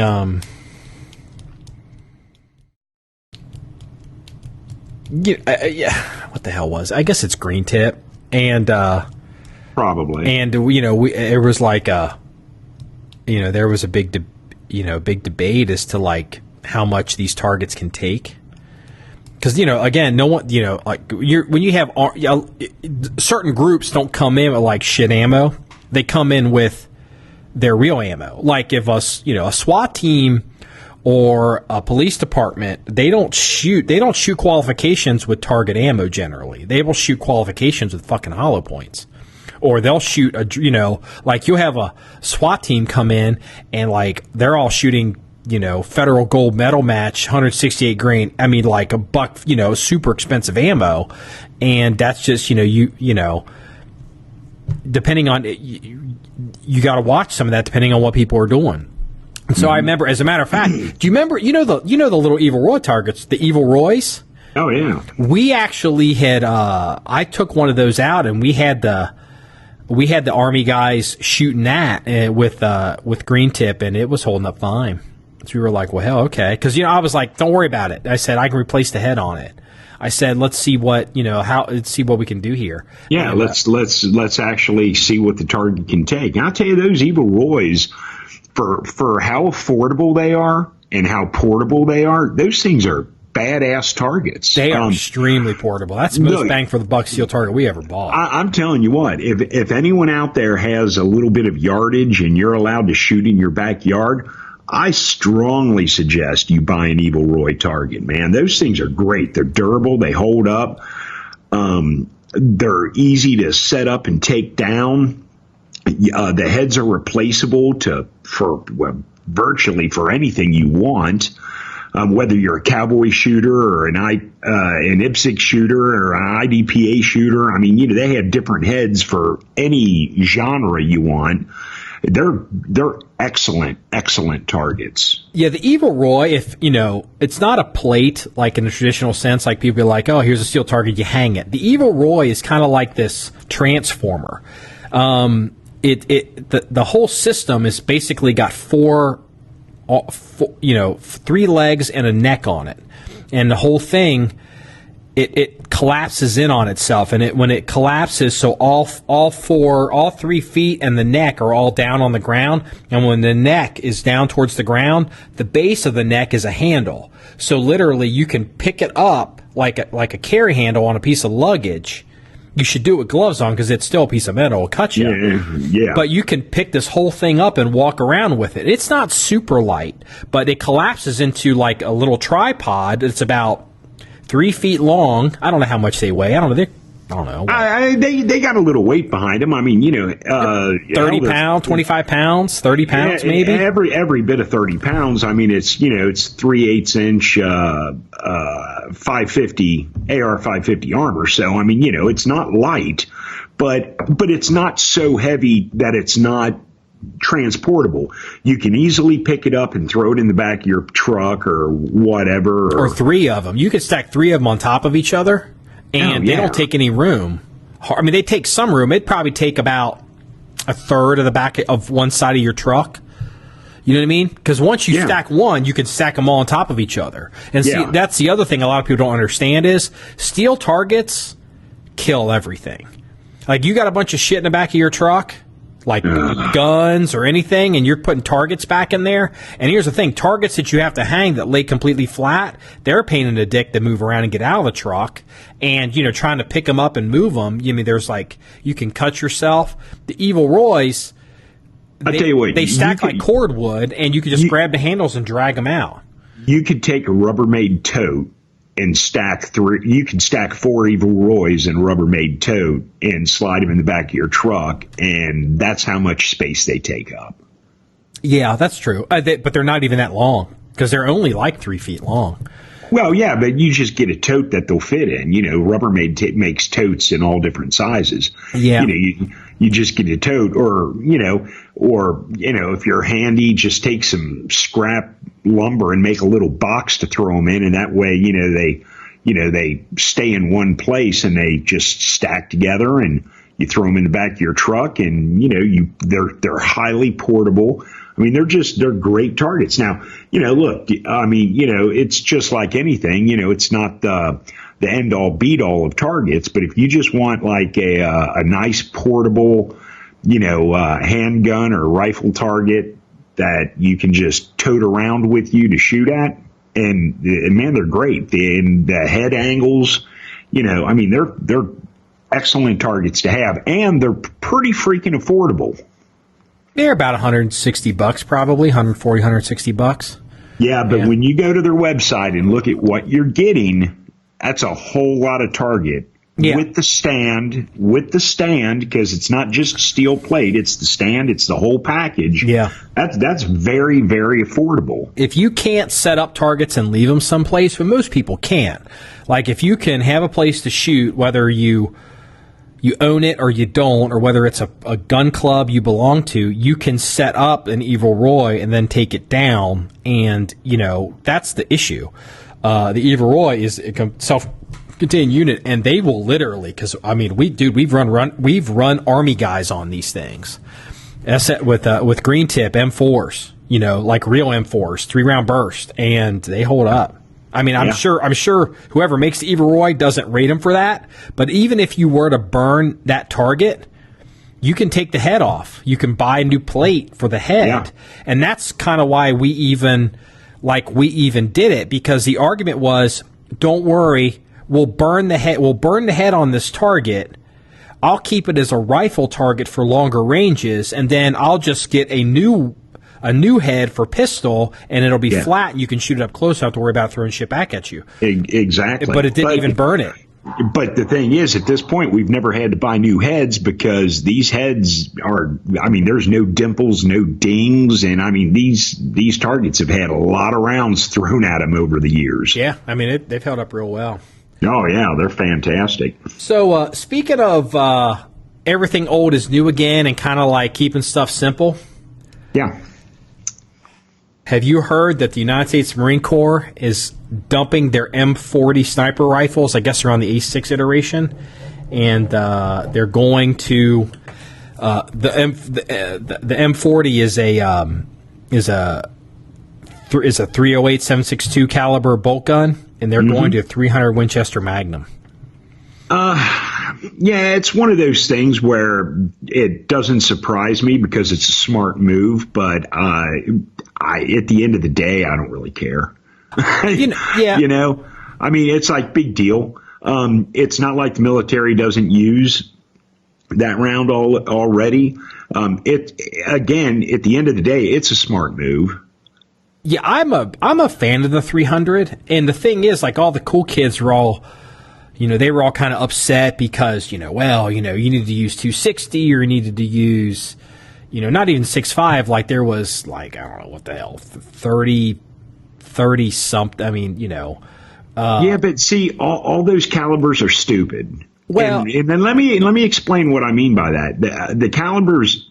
yeah, what the hell was it? I guess it's green tip, and probably, and it was like there was a big debate as to like how much these targets can take. Because, again, no one, like when you have certain groups don't come in with like shit ammo. They come in with their real ammo. Like if a SWAT team or a police department, they don't shoot qualifications with target ammo generally. They will shoot qualifications with fucking hollow points. Or they'll shoot like you'll have a SWAT team come in and like they're all shooting federal gold medal match, 168 grain. I mean, like a buck, super expensive ammo, and that's just depending on you got to watch some of that depending on what people are doing. And so I remember, as a matter of fact, do you remember the little Evil Roy targets, the Evil Roys? Oh yeah. We actually had I took one of those out, and we had the Army guys shooting that with green tip, and it was holding up fine. So we were like, well, hell, okay. Because, I was like, don't worry about it. I said, I can replace the head on it. I said, let's see let's see what we can do here. Yeah, and, let's actually see what the target can take. And I'll tell you, those Evil Roys, for how affordable they are and how portable they are, those things are badass targets. They are extremely portable. That's the most bang for the buck steel target we ever bought. I'm telling you what, if anyone out there has a little bit of yardage and you're allowed to shoot in your backyard, I strongly suggest you buy an Evil Roy target, man. Those things are great. They're durable. They hold up. They're easy to set up and take down. The heads are replaceable virtually for anything you want. Whether you're a cowboy shooter or an IPSC shooter or an IDPA shooter, I mean, they have different heads for any genre you want. They're excellent targets. Yeah, the Evil Roy, if it's not a plate like in the traditional sense, like people be like, oh, here's a steel target, you hang it. The Evil Roy is kind of like this transformer. The whole system is basically got three legs and a neck on it, and the whole thing it collapses in on itself, and when it collapses, so all 3 feet and the neck are all down on the ground, and when the neck is down towards the ground, the base of the neck is a handle. So literally, you can pick it up like a carry handle on a piece of luggage. You should do it with gloves on because it's still a piece of metal. It'll cut you. Yeah. But you can pick this whole thing up and walk around with it. It's not super light, but it collapses into like a little tripod. It's about 3 feet long. I don't know how much they weigh. I don't know. They got a little weight behind them. I mean, 30 pounds, 25 pounds, 30 pounds, maybe. Every bit of 30 pounds. I mean, it's 3/8 inch 550 AR 550 armor. So I mean, it's not light, but it's not so heavy that it's not transportable. You can easily pick it up and throw it in the back of your truck or whatever. Or three of them. You could stack three of them on top of each other, and they don't take any room. I mean, they take some room. It'd probably take about a third of the back of one side of your truck. You know what I mean? Because once you stack one, you can stack them all on top of each other. And see, that's the other thing a lot of people don't understand is steel targets kill everything. Like, you got a bunch of shit in the back of your truck, like guns or anything, and you're putting targets back in there. And here's the thing, targets that you have to hang that lay completely flat, they're a pain in the dick to move around and get out of the truck. And, trying to pick them up and move them, there's like, you can cut yourself. The Evil Roys, I'll tell you what, they stack like cordwood, and you can just grab the handles and drag them out. You could take a Rubbermaid tote and stack three. You can stack 4 Evil Roys in a Rubbermaid tote and slide them in the back of your truck, and that's how much space they take up. Yeah, that's true. But they're not even that long because they're only like 3 feet long. Well, yeah, but you just get a tote that they'll fit in. Rubbermaid makes totes in all different sizes. Yeah. You just get a tote, or if you're handy, just take some scrap lumber and make a little box to throw them in, and that way, they stay in one place and they just stack together, and you throw them in the back of your truck, and they're highly portable. I mean, they're great targets. Now, look, I mean, it's just like anything, it's not the the end all beat all of targets. But if you just want like a nice portable, handgun or rifle target that you can just tote around with you to shoot at, and man, they're great. And the head angles, they're excellent targets to have, and they're pretty freaking affordable. They're about $160, probably $140, $160. Yeah, but when you go to their website and look at what you're getting, that's a whole lot of target. Yeah. With the stand, because it's not just steel plate, it's the stand, it's the whole package. Yeah. That's very, very affordable. If you can't set up targets and leave them someplace, but most people can't. Like if you can have a place to shoot, whether you own it or you don't, or whether it's a gun club you belong to, you can set up an Evil Roy and then take it down. And, that's the issue. The Evil Roy is a self-contained unit, and they will literally, because, we've run Army guys on these things. With green tip M4s, like real M4s, 3-round burst, and they hold up. I'm sure whoever makes the Evil Roy doesn't rate them for that. But even if you were to burn that target, you can take the head off. You can buy a new plate for the head, and that's kind of why we even did it, because the argument was, don't worry, we'll burn the head. We'll burn the head on this target. I'll keep it as a rifle target for longer ranges, and then I'll just get a new head for pistol, and it'll be flat, and you can shoot it up close. You don't have to worry about throwing shit back at you. Exactly. But it didn't even burn it. But the thing is, at this point, we've never had to buy new heads, because these heads are, there's no dimples, no dings, and these targets have had a lot of rounds thrown at them over the years. Yeah, they've held up real well. Oh, yeah, they're fantastic. So, speaking of everything old is new again and kind of like keeping stuff simple. Yeah. Have you heard that the United States Marine Corps is dumping their M40 sniper rifles? I guess they're on the A6 iteration, and they're going to the M40 is a 308 7.62 caliber bolt gun, and they're going to a 300 Winchester Magnum. Yeah, it's one of those things where it doesn't surprise me because it's a smart move, but at the end of the day, I don't really care. It's like big deal. It's not like the military doesn't use that round already. At the end of the day, it's a smart move. Yeah, I'm a fan of the 300, and the thing is, like, all the cool kids were all, they were all kind of upset because, you needed to use 260, or you needed to use, not even 6.5, like there was, like, I don't know what the hell, 30 something, yeah, but see, all those calibers are stupid. Well, and then let me explain what I mean by that. The calibers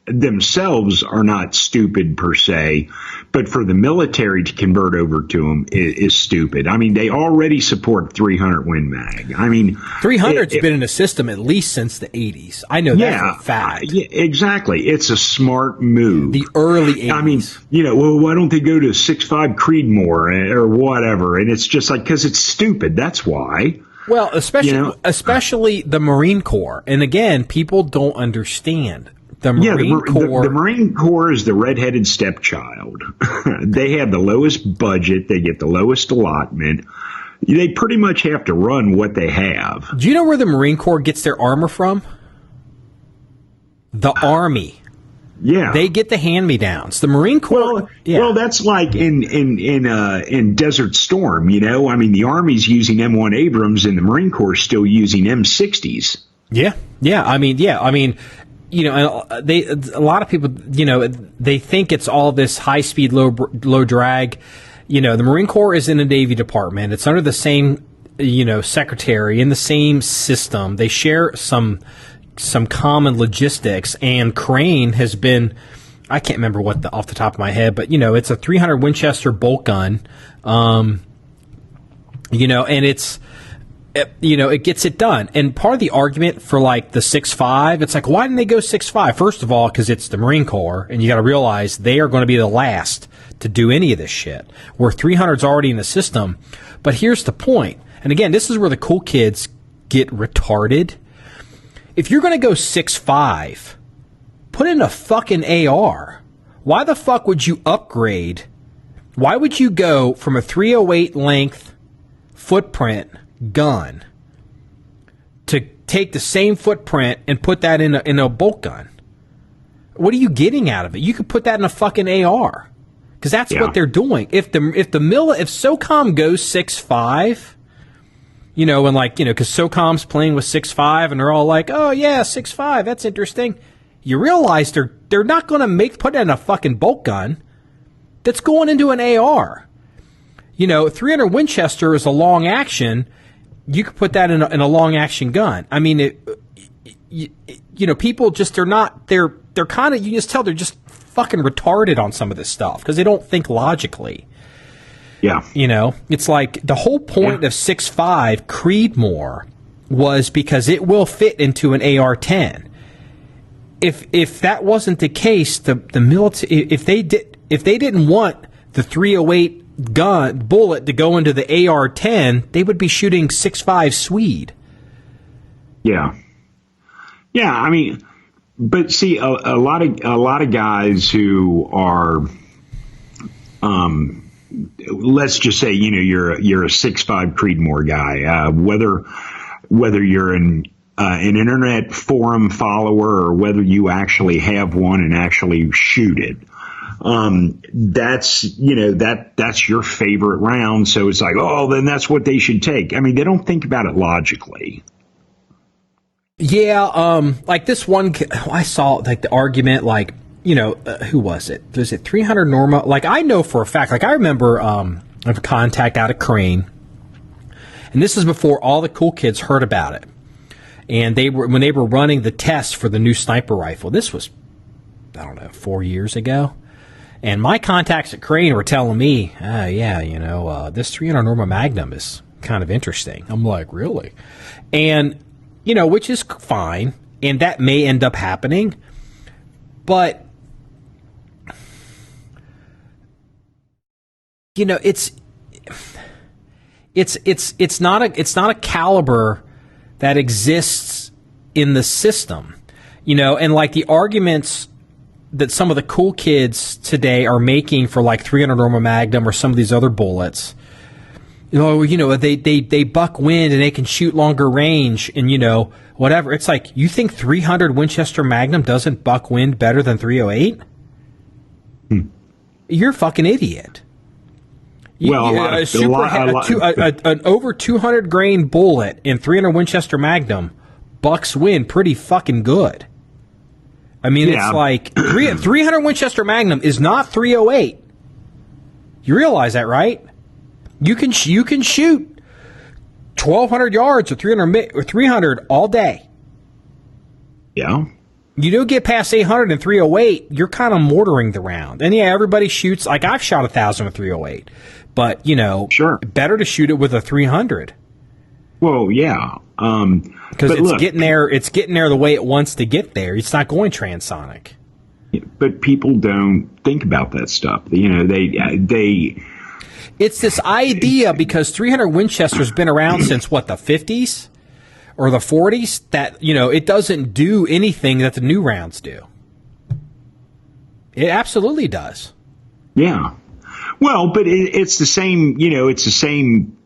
themselves are not stupid per se, but for the military to convert over to them is stupid. They already support 300 Win Mag. 300's been in the system at least since the 80s. I know that for a fact. Yeah, exactly. It's a smart move. The early 80s. Why don't they go to 6.5 Creedmoor or whatever? And it's just like, because it's stupid. That's why. Well, especially the Marine Corps. And again, people don't understand. The Marine Corps is the redheaded stepchild. They have the lowest budget. They get the lowest allotment. They pretty much have to run what they have. Do you know where the Marine Corps gets their armor from? The Army. Yeah, they get the hand-me-downs. The Marine Corps. Well, that's like in Desert Storm. The Army's using M1 Abrams, and the Marine Corps is still using M60s. Yeah. A lot of people, they think it's all this high speed, low drag. The Marine Corps is in the Navy Department. It's under the same, secretary, in the same system. They share some common logistics, and Crane has been, I can't remember off the top of my head, but it's a 300 Winchester bolt gun. And it gets it done. And part of the argument for like the 6.5, it's like, why didn't they go 6.5? First of all, because it's the Marine Corps, and you got to realize they are going to be the last to do any of this shit. Where 300's already in the system. But here's the point. and again, this is where the cool kids get retarded. If you're going to go 6.5, put in a fucking AR. Why the fuck would you upgrade? Why would you go from a 308 length footprint gun to take the same footprint and put that in a bolt gun? What are you getting out of it? You could put that in a fucking AR, because that's what they're doing. If SOCOM goes 6.5, you know, and like, you know, because SOCOM's playing with 6.5 and they're all like, oh yeah, 6.5, that's interesting. You realize they're not going to put it in a fucking bolt gun that's going into an AR. You know, 300 Winchester is a long action. You could put that in a long action gun. I mean, you know, people just, they're kind of, you just tell they're just fucking retarded on some of this stuff because they don't think logically. Yeah. You know, it's like the whole point of 6.5 Creedmoor was because it will fit into an AR-10. If that wasn't the case, the military, if they didn't want the 308 gun bullet to go into the AR-10, they would be shooting 6.5 Swede. Yeah. Yeah, I mean, but see, a lot of guys who are, let's just say, you know, you're a 6.5 Creedmoor guy, whether you're an internet forum follower or whether you actually have one and actually shoot it. That's, you know, that's your favorite round. So it's like, oh, then that's what they should take. I mean, they don't think about it logically. Yeah. Like this one, I saw like the argument, like, you know, who was it? Was it 300 Norma? Like, I know for a fact, like I remember, I have a contact out of Crane, and this is before all the cool kids heard about it. And when they were running the test for the new sniper rifle, this was, I don't know, 4 years ago. And my contacts at Crane were telling me, yeah, you know, this 300 Norma Magnum is kind of interesting. I'm like, really? And, you know, which is fine. And that may end up happening. But, you know, it's not a caliber that exists in the system, you know, and like the arguments that some of the cool kids today are making for like 300 Norma Magnum or some of these other bullets, you know, they buck wind and they can shoot longer range and, you know, whatever. It's like, you think 300 Winchester Magnum doesn't buck wind better than 308? You're a fucking idiot. An over 200 grain bullet in 300 Winchester Magnum bucks wind pretty fucking good. I mean, it's like 300 Winchester Magnum is not 308. You realize that, right? You can shoot 1,200 yards or 300 all day. Yeah. You do get past 800 and 308, you're kind of mortaring the round. And yeah, everybody shoots, like I've shot 1,000 with 308. But, you know, better to shoot it with a 300. Well, yeah. Because it's getting there the way it wants to get there. It's not going transonic. But people don't think about that stuff. You know, they It's this idea, because 300 Winchester's been around since, what, the 50s? Or the 40s? That, you know, it doesn't do anything that the new rounds do. It absolutely does. Yeah. Well, but it's the same, you know, it's the same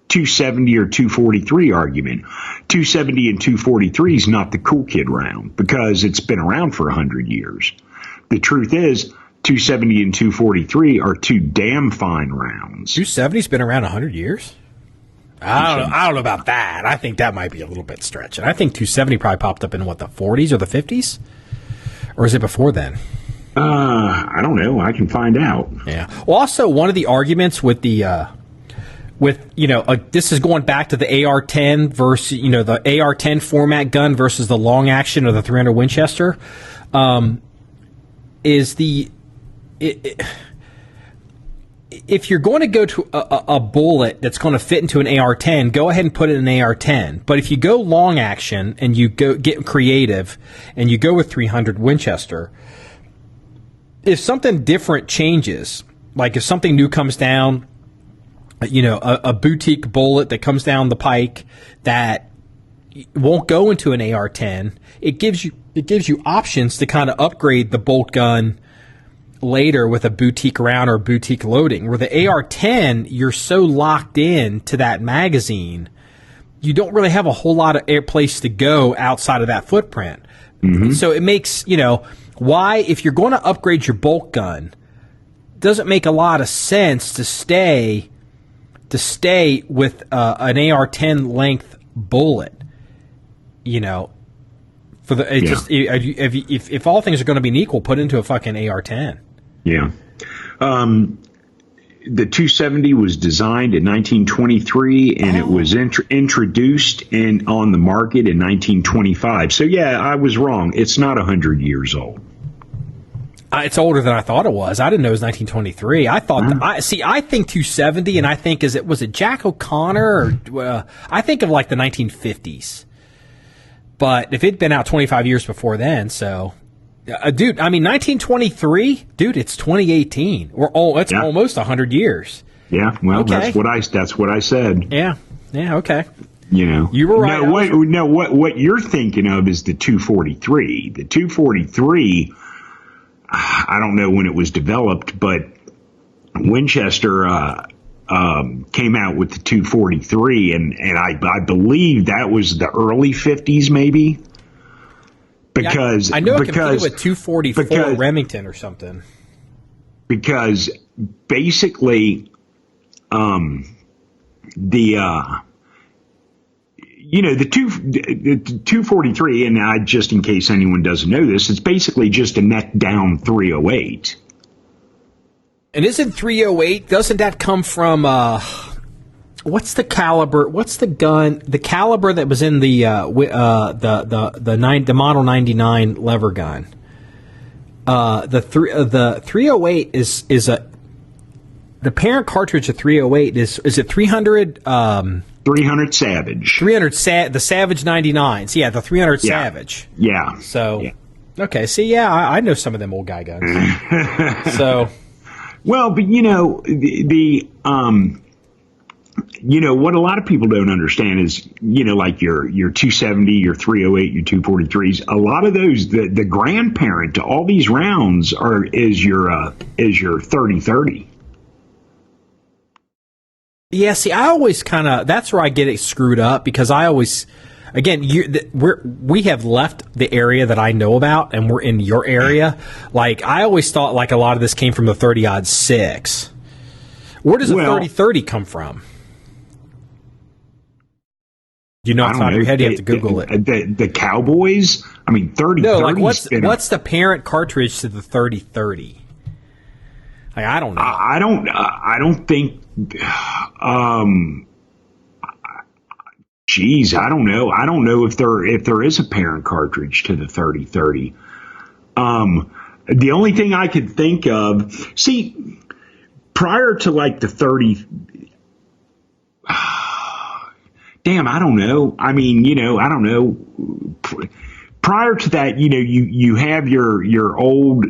270 or 243 argument. 270 and 243 is not the cool kid round because it's been around for 100 years. The truth is, 270 and 243 are two damn fine rounds. 270's been around 100 years? I don't know about that. I think that might be a little bit stretching. I think 270 probably popped up in, what, the 40s or the 50s? Or is it before then? I don't know. I can find out. Yeah. Well, also, one of the arguments with the, this is going back to the AR-10 versus, you know, the AR-10 format gun versus the long action of the 300 Winchester, is if you're going to go to a bullet that's going to fit into an AR-10, go ahead and put it in an AR-10. But if you go long action and you go get creative and you go with 300 Winchester, if something different changes, like if something new comes down, a boutique bullet that comes down the pike that won't go into an AR-10. It gives you options to kind of upgrade the bolt gun later with a boutique round or boutique loading. Where the AR-10, you're so locked in to that magazine, you don't really have a whole lot of place to go outside of that footprint. Mm-hmm. So it makes, why, if you're going to upgrade your bolt gun, doesn't make a lot of sense to stay with an AR-10 length bullet. For the just if all things are going to be equal, put into a fucking AR-10. Yeah. The 270 was designed in 1923, and it was introduced on the market in 1925. So, yeah, I was wrong. It's not 100 years old. It's older than I thought it was. I didn't know it was 1923. I thought I think 270, and I think was it Jack O'Connor? Or I think of like the 1950s. But if it'd been out 25 years before then, so... dude, I mean, 1923, dude, it's 2018. It's almost 100 years. Yeah, well, okay. That's what I said. Yeah, okay. You were right. What you're thinking of is the 243. The 243, I don't know when it was developed, but Winchester came out with the 243, and I believe that was the early 50s, maybe. Because I know it competed with 244 Remington or something. Because basically, the 243, and just in case anyone doesn't know this, it's basically just a neck down 308. And isn't 308? Doesn't that come from? What's the caliber? What's the gun? The caliber that was in the Model 99 lever gun. The 308 is the parent cartridge of 308 is it 300? 300 Savage. 300 the Savage 99s. Yeah, the 300 Savage. Yeah. So, okay. See, I know some of them old guy guns. So, well, but what a lot of people don't understand is, like your 270, your 308, your 243s, a lot of those, the grandparent to all these rounds is your 30-30. Yeah, see, I always that's where I get it screwed up, because I always, again, we have left the area that I know about, and we're in your area. Like, I always thought like a lot of this came from the 30-06. Where does the 30-30 come from? You know, off the top of your head, you have to Google it. The Cowboys? I mean, 30-30. No, like what's the parent cartridge to the 30-30? Like, I don't know. I don't think. Geez, I don't know. I don't know if there is a parent cartridge to the 30-30. The only thing I could think of, see, prior to like the 30. Damn, I don't know. I mean, I don't know. Prior to that, you have your old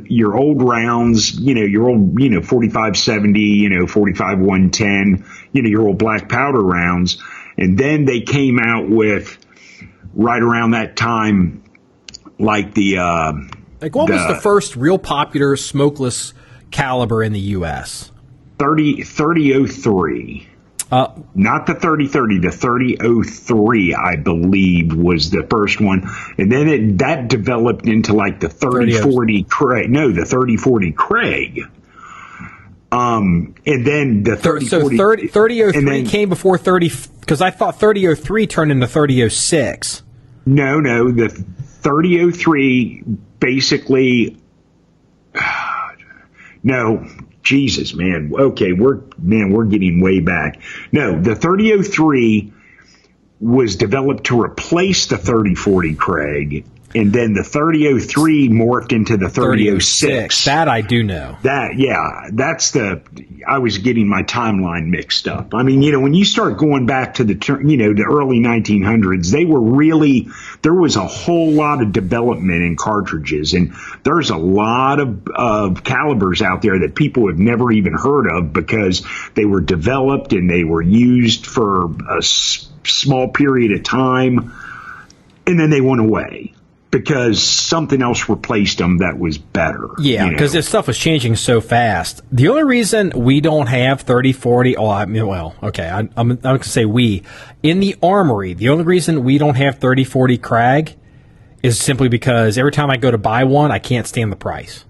rounds, your old, 45-70, 45-110, your old black powder rounds. And then they came out with, right around that time, like the... like, what was the first real popular smokeless caliber in the U.S.? 30-03. Not the 30-30, the 30-03, I believe, was the first one. And then that developed into like the 30-40 Craig. No, the 30-40 Craig. And then the 30-40. So 30-03 came before 30, because I thought 30-03 turned into 30-06. No, the 30-03 basically... No, Jesus, man. Okay, we're getting way back. No, the 30-03 was developed to replace the 30-40 Craig. And then the 3003 morphed into the 3006. That I do know. I was getting my timeline mixed up. I mean, when you start going back to the early 1900s, there was a whole lot of development in cartridges, and there's a lot of calibers out there that people have never even heard of because they were developed and they were used for a small period of time, and then they went away because something else replaced them that was better. Yeah, because this stuff was changing so fast. The only reason we don't have 3040, I'm going to say we. In the Armory, the only reason we don't have 3040 Krag is simply because every time I go to buy one, I can't stand the price.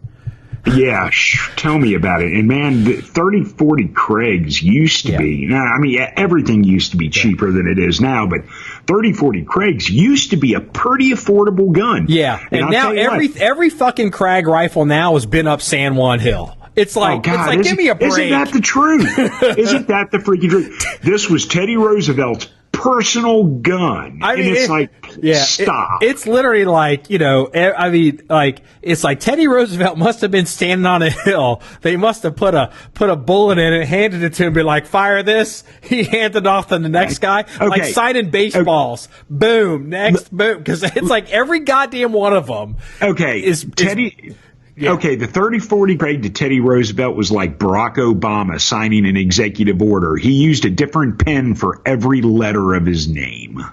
Yeah, tell me about it. And man, the 3040 Krags used to be, I mean, everything used to be cheaper than it is now, but 3040 Krags used to be a pretty affordable gun. Yeah, and now every fucking Krag rifle now has been up San Juan Hill. It's like, give me a break. Isn't that the truth? Isn't that the freaking truth? This was Teddy Roosevelt's personal gun. I mean, stop. It's literally like, it's like Teddy Roosevelt must have been standing on a hill. They must have put a bullet in it, handed it to him, and be like, fire this. He handed it off to the next guy. Okay. Like signing baseballs. Okay. Boom. Next, boom. Because it's like every goddamn one of them. Okay. Is Teddy... Yeah. Okay, the 3040 Krag to Teddy Roosevelt was like Barack Obama signing an executive order. He used a different pen for every letter of his name.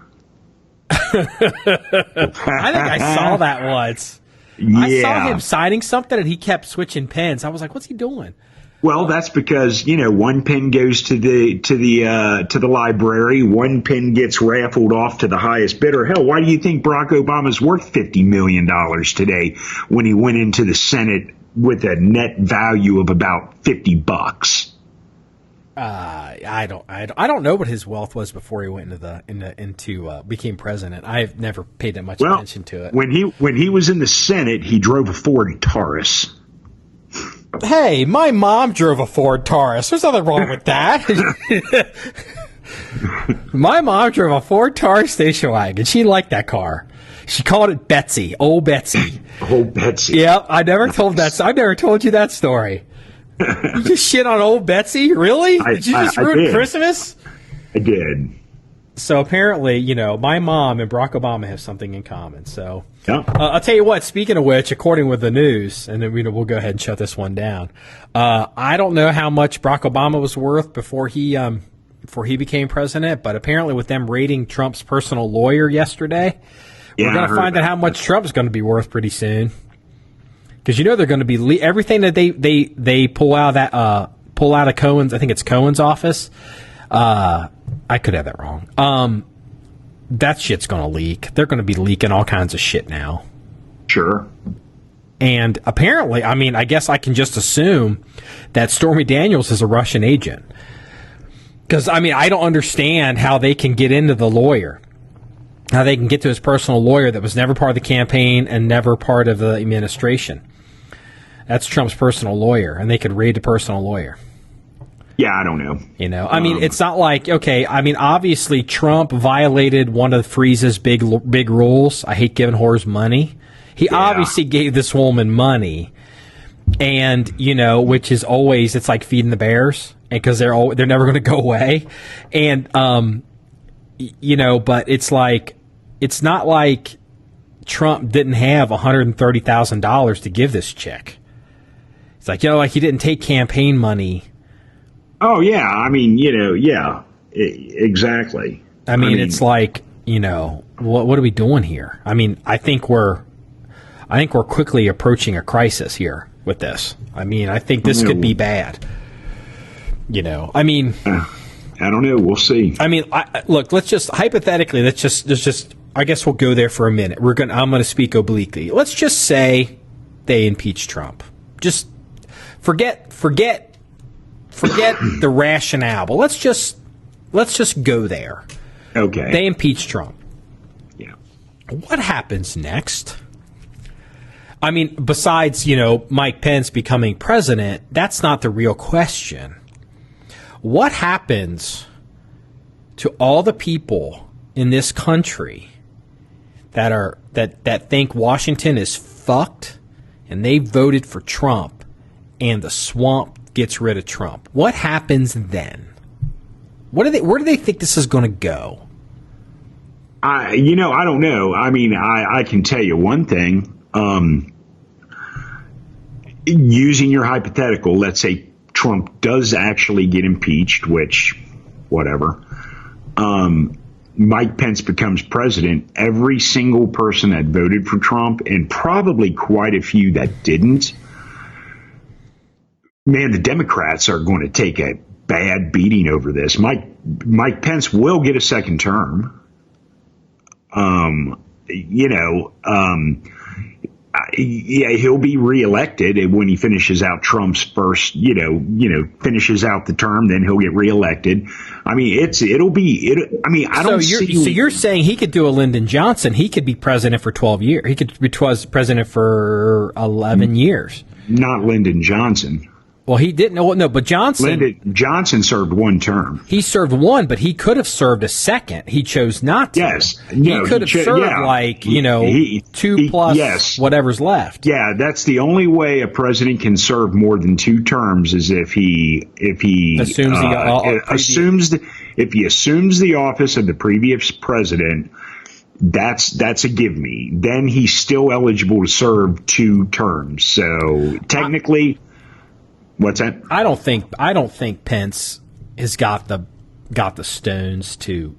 I think I saw that once. Yeah. I saw him signing something and he kept switching pens. I was like, what's he doing? Well, that's because, one pen goes to the library, one pen gets raffled off to the highest bidder. Hell, why do you think Barack Obama's worth $50 million today when he went into the Senate with a net value of about $50? I don't know what his wealth was before he went into became president. I've never paid that much attention to it. When he was in the Senate, he drove a Ford Taurus. Hey, my mom drove a Ford Taurus. There's nothing wrong with that. My mom drove a Ford Taurus station wagon. She liked that car. She called it Betsy. Old Betsy. Old Betsy. Yep, I never told you that story. You just shit on old Betsy? Really? Did you just ruin Christmas? I did. So apparently, my mom and Barack Obama have something in common. So yeah. I'll tell you what, speaking of which, according with the news, and then we'll go ahead and shut this one down. I don't know how much Barack Obama was worth before he became president, but apparently with them raiding Trump's personal lawyer yesterday, we're going to find out how much Trump's going to be worth pretty soon. Because they're going to be everything that they pull out of Cohen's. I think it's Cohen's office. I could have that wrong. That shit's going to leak. They're going to be leaking all kinds of shit now. Sure. And apparently, I guess I can just assume that Stormy Daniels is a Russian agent. Because, I don't understand how they can get into the lawyer. How they can get to his personal lawyer that was never part of the campaign and never part of the administration. That's Trump's personal lawyer, and they could raid the personal lawyer. Yeah, I don't know. It's not like, obviously Trump violated one of Freeze's big rules. I hate giving whores money. He obviously gave this woman money, and, which is always, it's like feeding the bears, because they're never going to go away. And, but it's like, it's not like Trump didn't have $130,000 to give this chick. It's like, he didn't take campaign money. Oh, yeah. Exactly. It's like, what are we doing here? I think we're quickly approaching a crisis here with this. I think this could be bad. I don't know. We'll see. Look, let's just hypothetically, let's just I guess we'll go there for a minute. I'm going to speak obliquely. Let's just say they impeach Trump. Just forget the rationale, but let's just go there. Okay. They impeach Trump. Yeah. What happens next? Besides, Mike Pence becoming president, that's not the real question. What happens to all the people in this country that think Washington is fucked, and they voted for Trump, and the swamp gets rid of Trump. What happens then? Where do they think this is going to go? I don't know. I mean, I can tell you one thing. Using your hypothetical, let's say Trump does actually get impeached, which, whatever. Mike Pence becomes president. Every single person that voted for Trump, and probably quite a few that didn't, man, the Democrats are going to take a bad beating over this. Mike Pence will get a second term. Yeah, he'll be reelected when he finishes out Trump's first, finishes out the term, then he'll get reelected. I mean, I don't see. So you're saying he could do a Lyndon Johnson. He could be president for 12 years. He could be president for 11 years. Not Lyndon Johnson. Well, he didn't. No, but Johnson served one term. He served one, but he could have served a second. He chose not to. Yes. He could have served 2 plus whatever's left. Yeah, that's the only way a president can serve more than 2 terms is if he assumes the office of the previous president. That's a give me. Then he's still eligible to serve 2 terms. So technically. What's that? I don't think Pence has got the stones to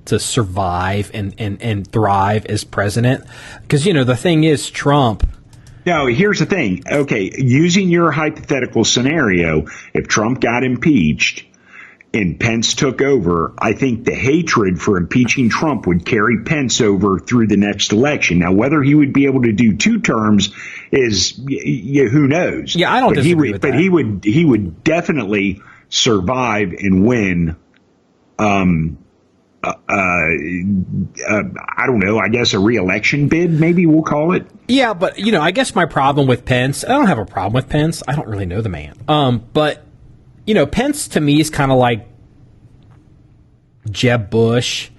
survive and thrive as president. Because the thing is, Trump. No, here's the thing. Okay, using your hypothetical scenario, if Trump got impeached and Pence took over, I think the hatred for impeaching Trump would carry Pence over through the next election. Now, whether he would be able to do 2 terms is who knows. Yeah, I don't disagree with that. But he would definitely survive and win. I don't know. I guess a re-election bid, maybe we'll call it. Yeah, but I guess my problem with Pence. I don't have a problem with Pence. I don't really know the man. But. Pence to me is kind of like Jeb Bush.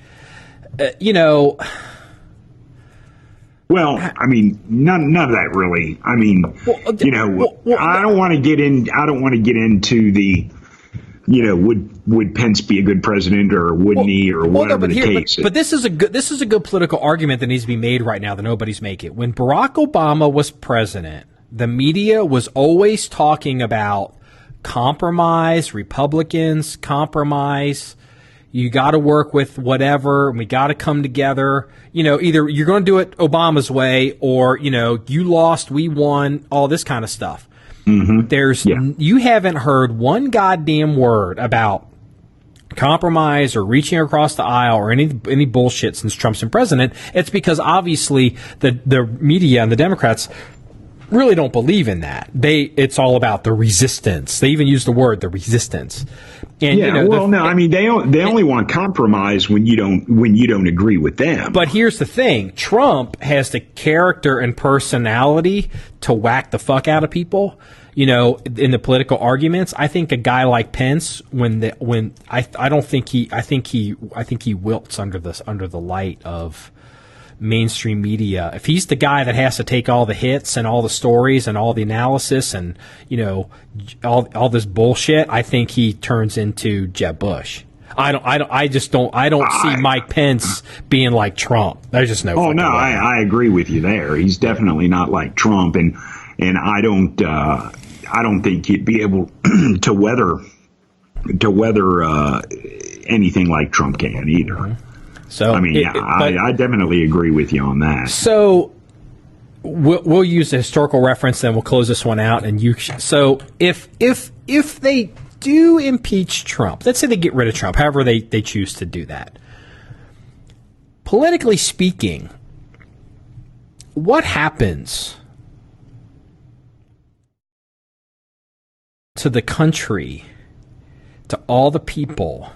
Well, I mean, none of that really. I mean, I don't want to get into the, would Pence be a good president or wouldn't he or whatever the case is. But this is a good political argument that needs to be made right now that nobody's making. When Barack Obama was president, the media was always talking about compromise, Republicans, compromise. You got to work with whatever, and we got to come together. Either you're going to do it Obama's way, or you lost, we won, all this kind of stuff. Mm-hmm. You haven't heard one goddamn word about compromise or reaching across the aisle or any bullshit since Trump's been president. It's because obviously the media and the Democrats really don't believe in that. It's all about the resistance. They even use the word the resistance. And I mean they only want compromise when you don't agree with them. But here's the thing: Trump has the character and personality to whack the fuck out of people. In the political arguments, I think a guy like Pence, I think he wilts under the light of mainstream media. If he's the guy that has to take all the hits and all the stories and all the analysis and all this bullshit, I think he turns into Jeb Bush. I don't see Mike Pence being like Trump. There's just no. Oh no, I agree with you there. He's definitely not like Trump, and I don't think he'd be able to weather anything like Trump can either. Mm-hmm. So, I mean, I definitely agree with you on that. So we'll use a historical reference, then we'll close this one out. And so if they do impeach Trump, let's say they get rid of Trump, however they choose to do that. Politically speaking, what happens to the country, to all the people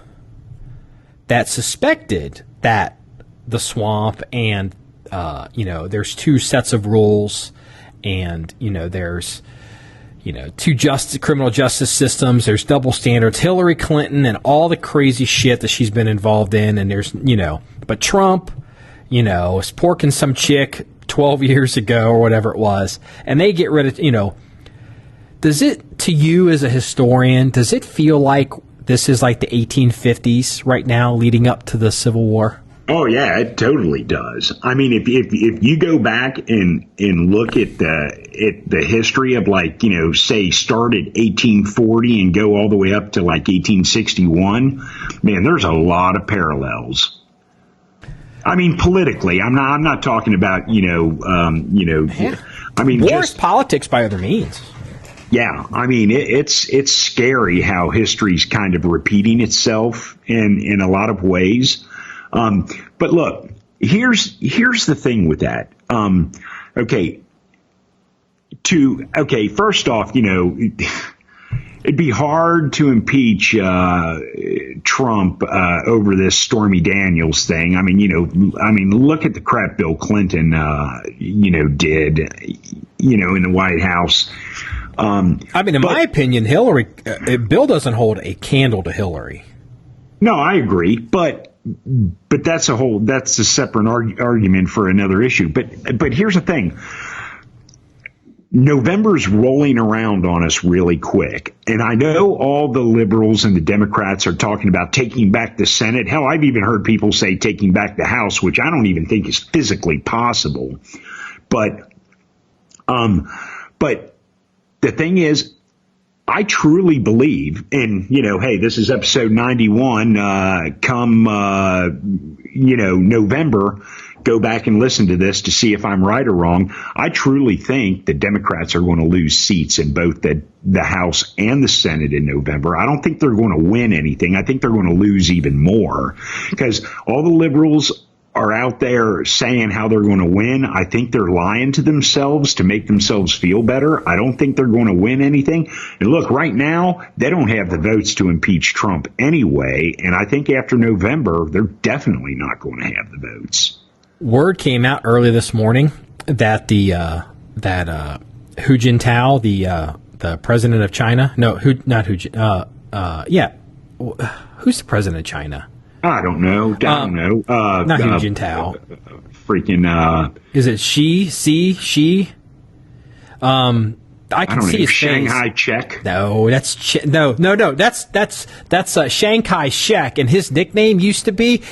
that suspected that the swamp and, there's 2 sets of rules and, there's, 2 criminal justice systems, there's double standards, Hillary Clinton and all the crazy shit that she's been involved in. And there's, but Trump, was porking some chick 12 years ago or whatever it was, and they get rid of, does it, to you as a historian, does it feel like this is like the 1850s right now leading up to the Civil War? Oh yeah, it totally does. I mean, if you go back and look at the history of, like, say start at 1840 and go all the way up to like 1861, man, there's a lot of parallels. I mean, politically, I'm not talking about I mean, war is politics by other means. Yeah, I mean, it's scary how history's kind of repeating itself in a lot of ways. But look, here's the thing with that. First off, it'd be hard to impeach Trump over this Stormy Daniels thing. I mean, look at the crap Bill Clinton, did, in the White House. In my opinion, Bill doesn't hold a candle to Hillary. No, I agree, but that's a separate argument for another issue. But here's the thing. November's rolling around on us really quick. And I know all the liberals and the Democrats are talking about taking back the Senate. Hell, I've even heard people say taking back the House, which I don't even think is physically possible. But the thing is, I truly believe, and, hey, this is episode 91, November, go back and listen to this to see if I'm right or wrong. I truly think the Democrats are going to lose seats in both the House and the Senate in November. I don't think they're going to win anything. I think they're going to lose even more, because all the liberals are out there saying how they're going to win. I think they're lying to themselves to make themselves feel better. I don't think they're going to win anything. And look, right now, they don't have the votes to impeach Trump anyway. And I think after November, they're definitely not going to have the votes. Word came out early this morning that Hu Jintao, the president of China, who's the president of China? I don't know. Not Hu Jintao. Is it she? I can see his Shanghai face. Czech. No, that's no. That's Shanghai Shek, and his nickname used to be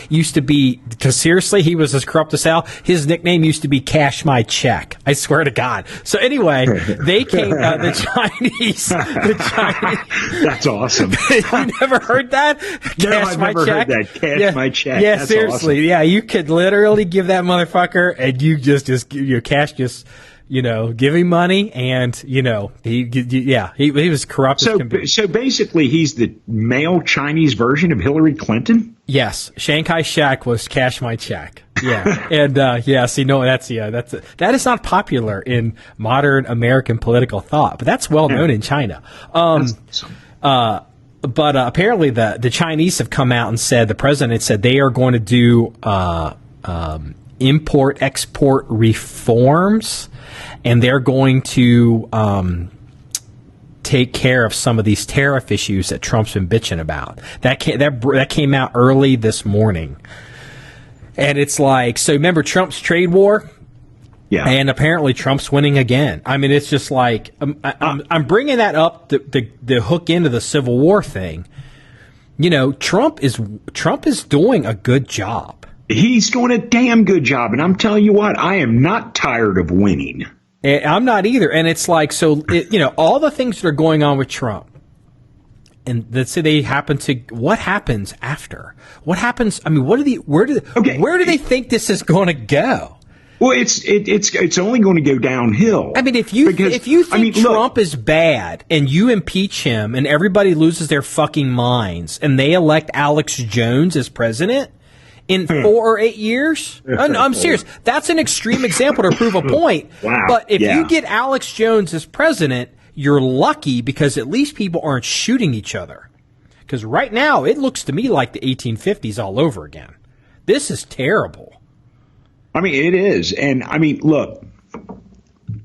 because seriously, he was as corrupt as hell. His nickname used to be Cash My Check. I swear to God. So anyway, they came the Chinese. That's awesome. You never heard that? I've never heard that. Cash My Check. Yeah, that's seriously. Awesome. Yeah, you could literally give that motherfucker, and you just your cash just. Give him money, and he was corrupt as can be. So basically, he's the male Chinese version of Hillary Clinton. Yes, Shanghai Shek was Cash My Check. Yeah, and that is not popular in modern American political thought, but that's well known in China. But apparently, the Chinese have come out and said, the president said they are going to do import-export reforms. And they're going to take care of some of these tariff issues that Trump's been bitching about. That came out early this morning. And it's like, so remember Trump's trade war? Yeah. And apparently Trump's winning again. I mean, it's just like, I'm bringing that up to hook into the Civil War thing. Trump is doing a good job. He's doing a damn good job. And I'm telling you what, I am not tired of winning. I'm not either. And it's like, all the things that are going on with Trump, and let's say they happen to, what happens after? What happens? I mean, where do they think this is going to go? Well, it's only going to go downhill. I mean, if you think Trump is bad and you impeach him and everybody loses their fucking minds and they elect Alex Jones as president in 4 or 8 years? I'm serious. That's an extreme example to prove a point. Wow. But if you get Alex Jones as president, you're lucky because at least people aren't shooting each other. Because right now, it looks to me like the 1850s all over again. This is terrible. I mean, it is. And I mean, look,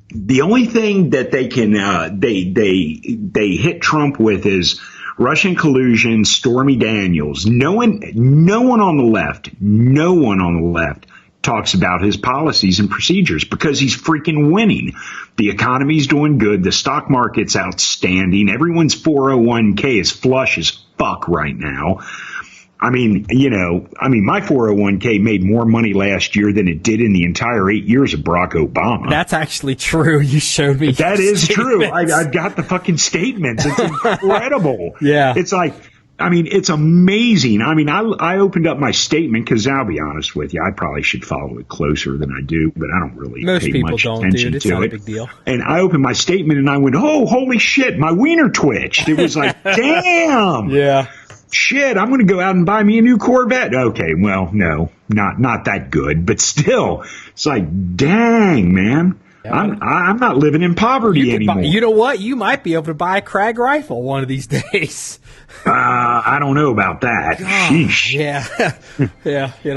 the only thing that they can they hit Trump with is Russian collusion, Stormy Daniels. No one on the left talks about his policies and procedures because he's freaking winning. The economy's doing good. The stock market's outstanding. Everyone's 401k is flush as fuck right now. I mean, my 401k made more money last year than it did in the entire 8 years of Barack Obama. That's actually true. You showed me. That is true. I've got the fucking statements. It's incredible. Yeah. It's like, it's amazing. I opened up my statement because I'll be honest with you, I probably should follow it closer than I do, but I don't really pay much attention to it. It's not a big deal. And I opened my statement and I went, oh, holy shit, my wiener twitched. It was like, damn. Yeah. Shit, I'm going to go out and buy me a new Corvette. Okay, well, no, not that good, but still, it's like, dang, man. Yeah, I'm not living in poverty anymore. You know what? You might be able to buy a Krag rifle one of these days. I don't know about that. Sheesh. Yeah. Yeah. You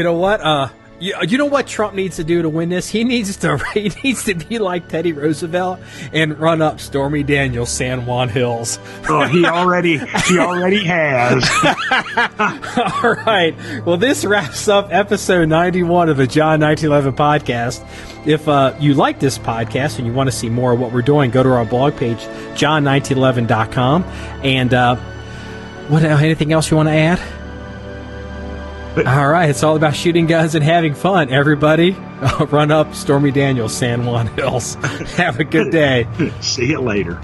know what? You know what Trump needs to do to win this? He needs to be like Teddy Roosevelt and run up Stormy Daniels' San Juan Hills. Oh, he already has. All right. Well, this wraps up episode 91 of the John 1911 podcast. If you like this podcast and you want to see more of what we're doing, go to our blog page, john1911.com. And anything else you want to add? All right, it's all about shooting guns and having fun. Everybody, run up Stormy Daniels' San Juan Hills. Have a good day. See you later.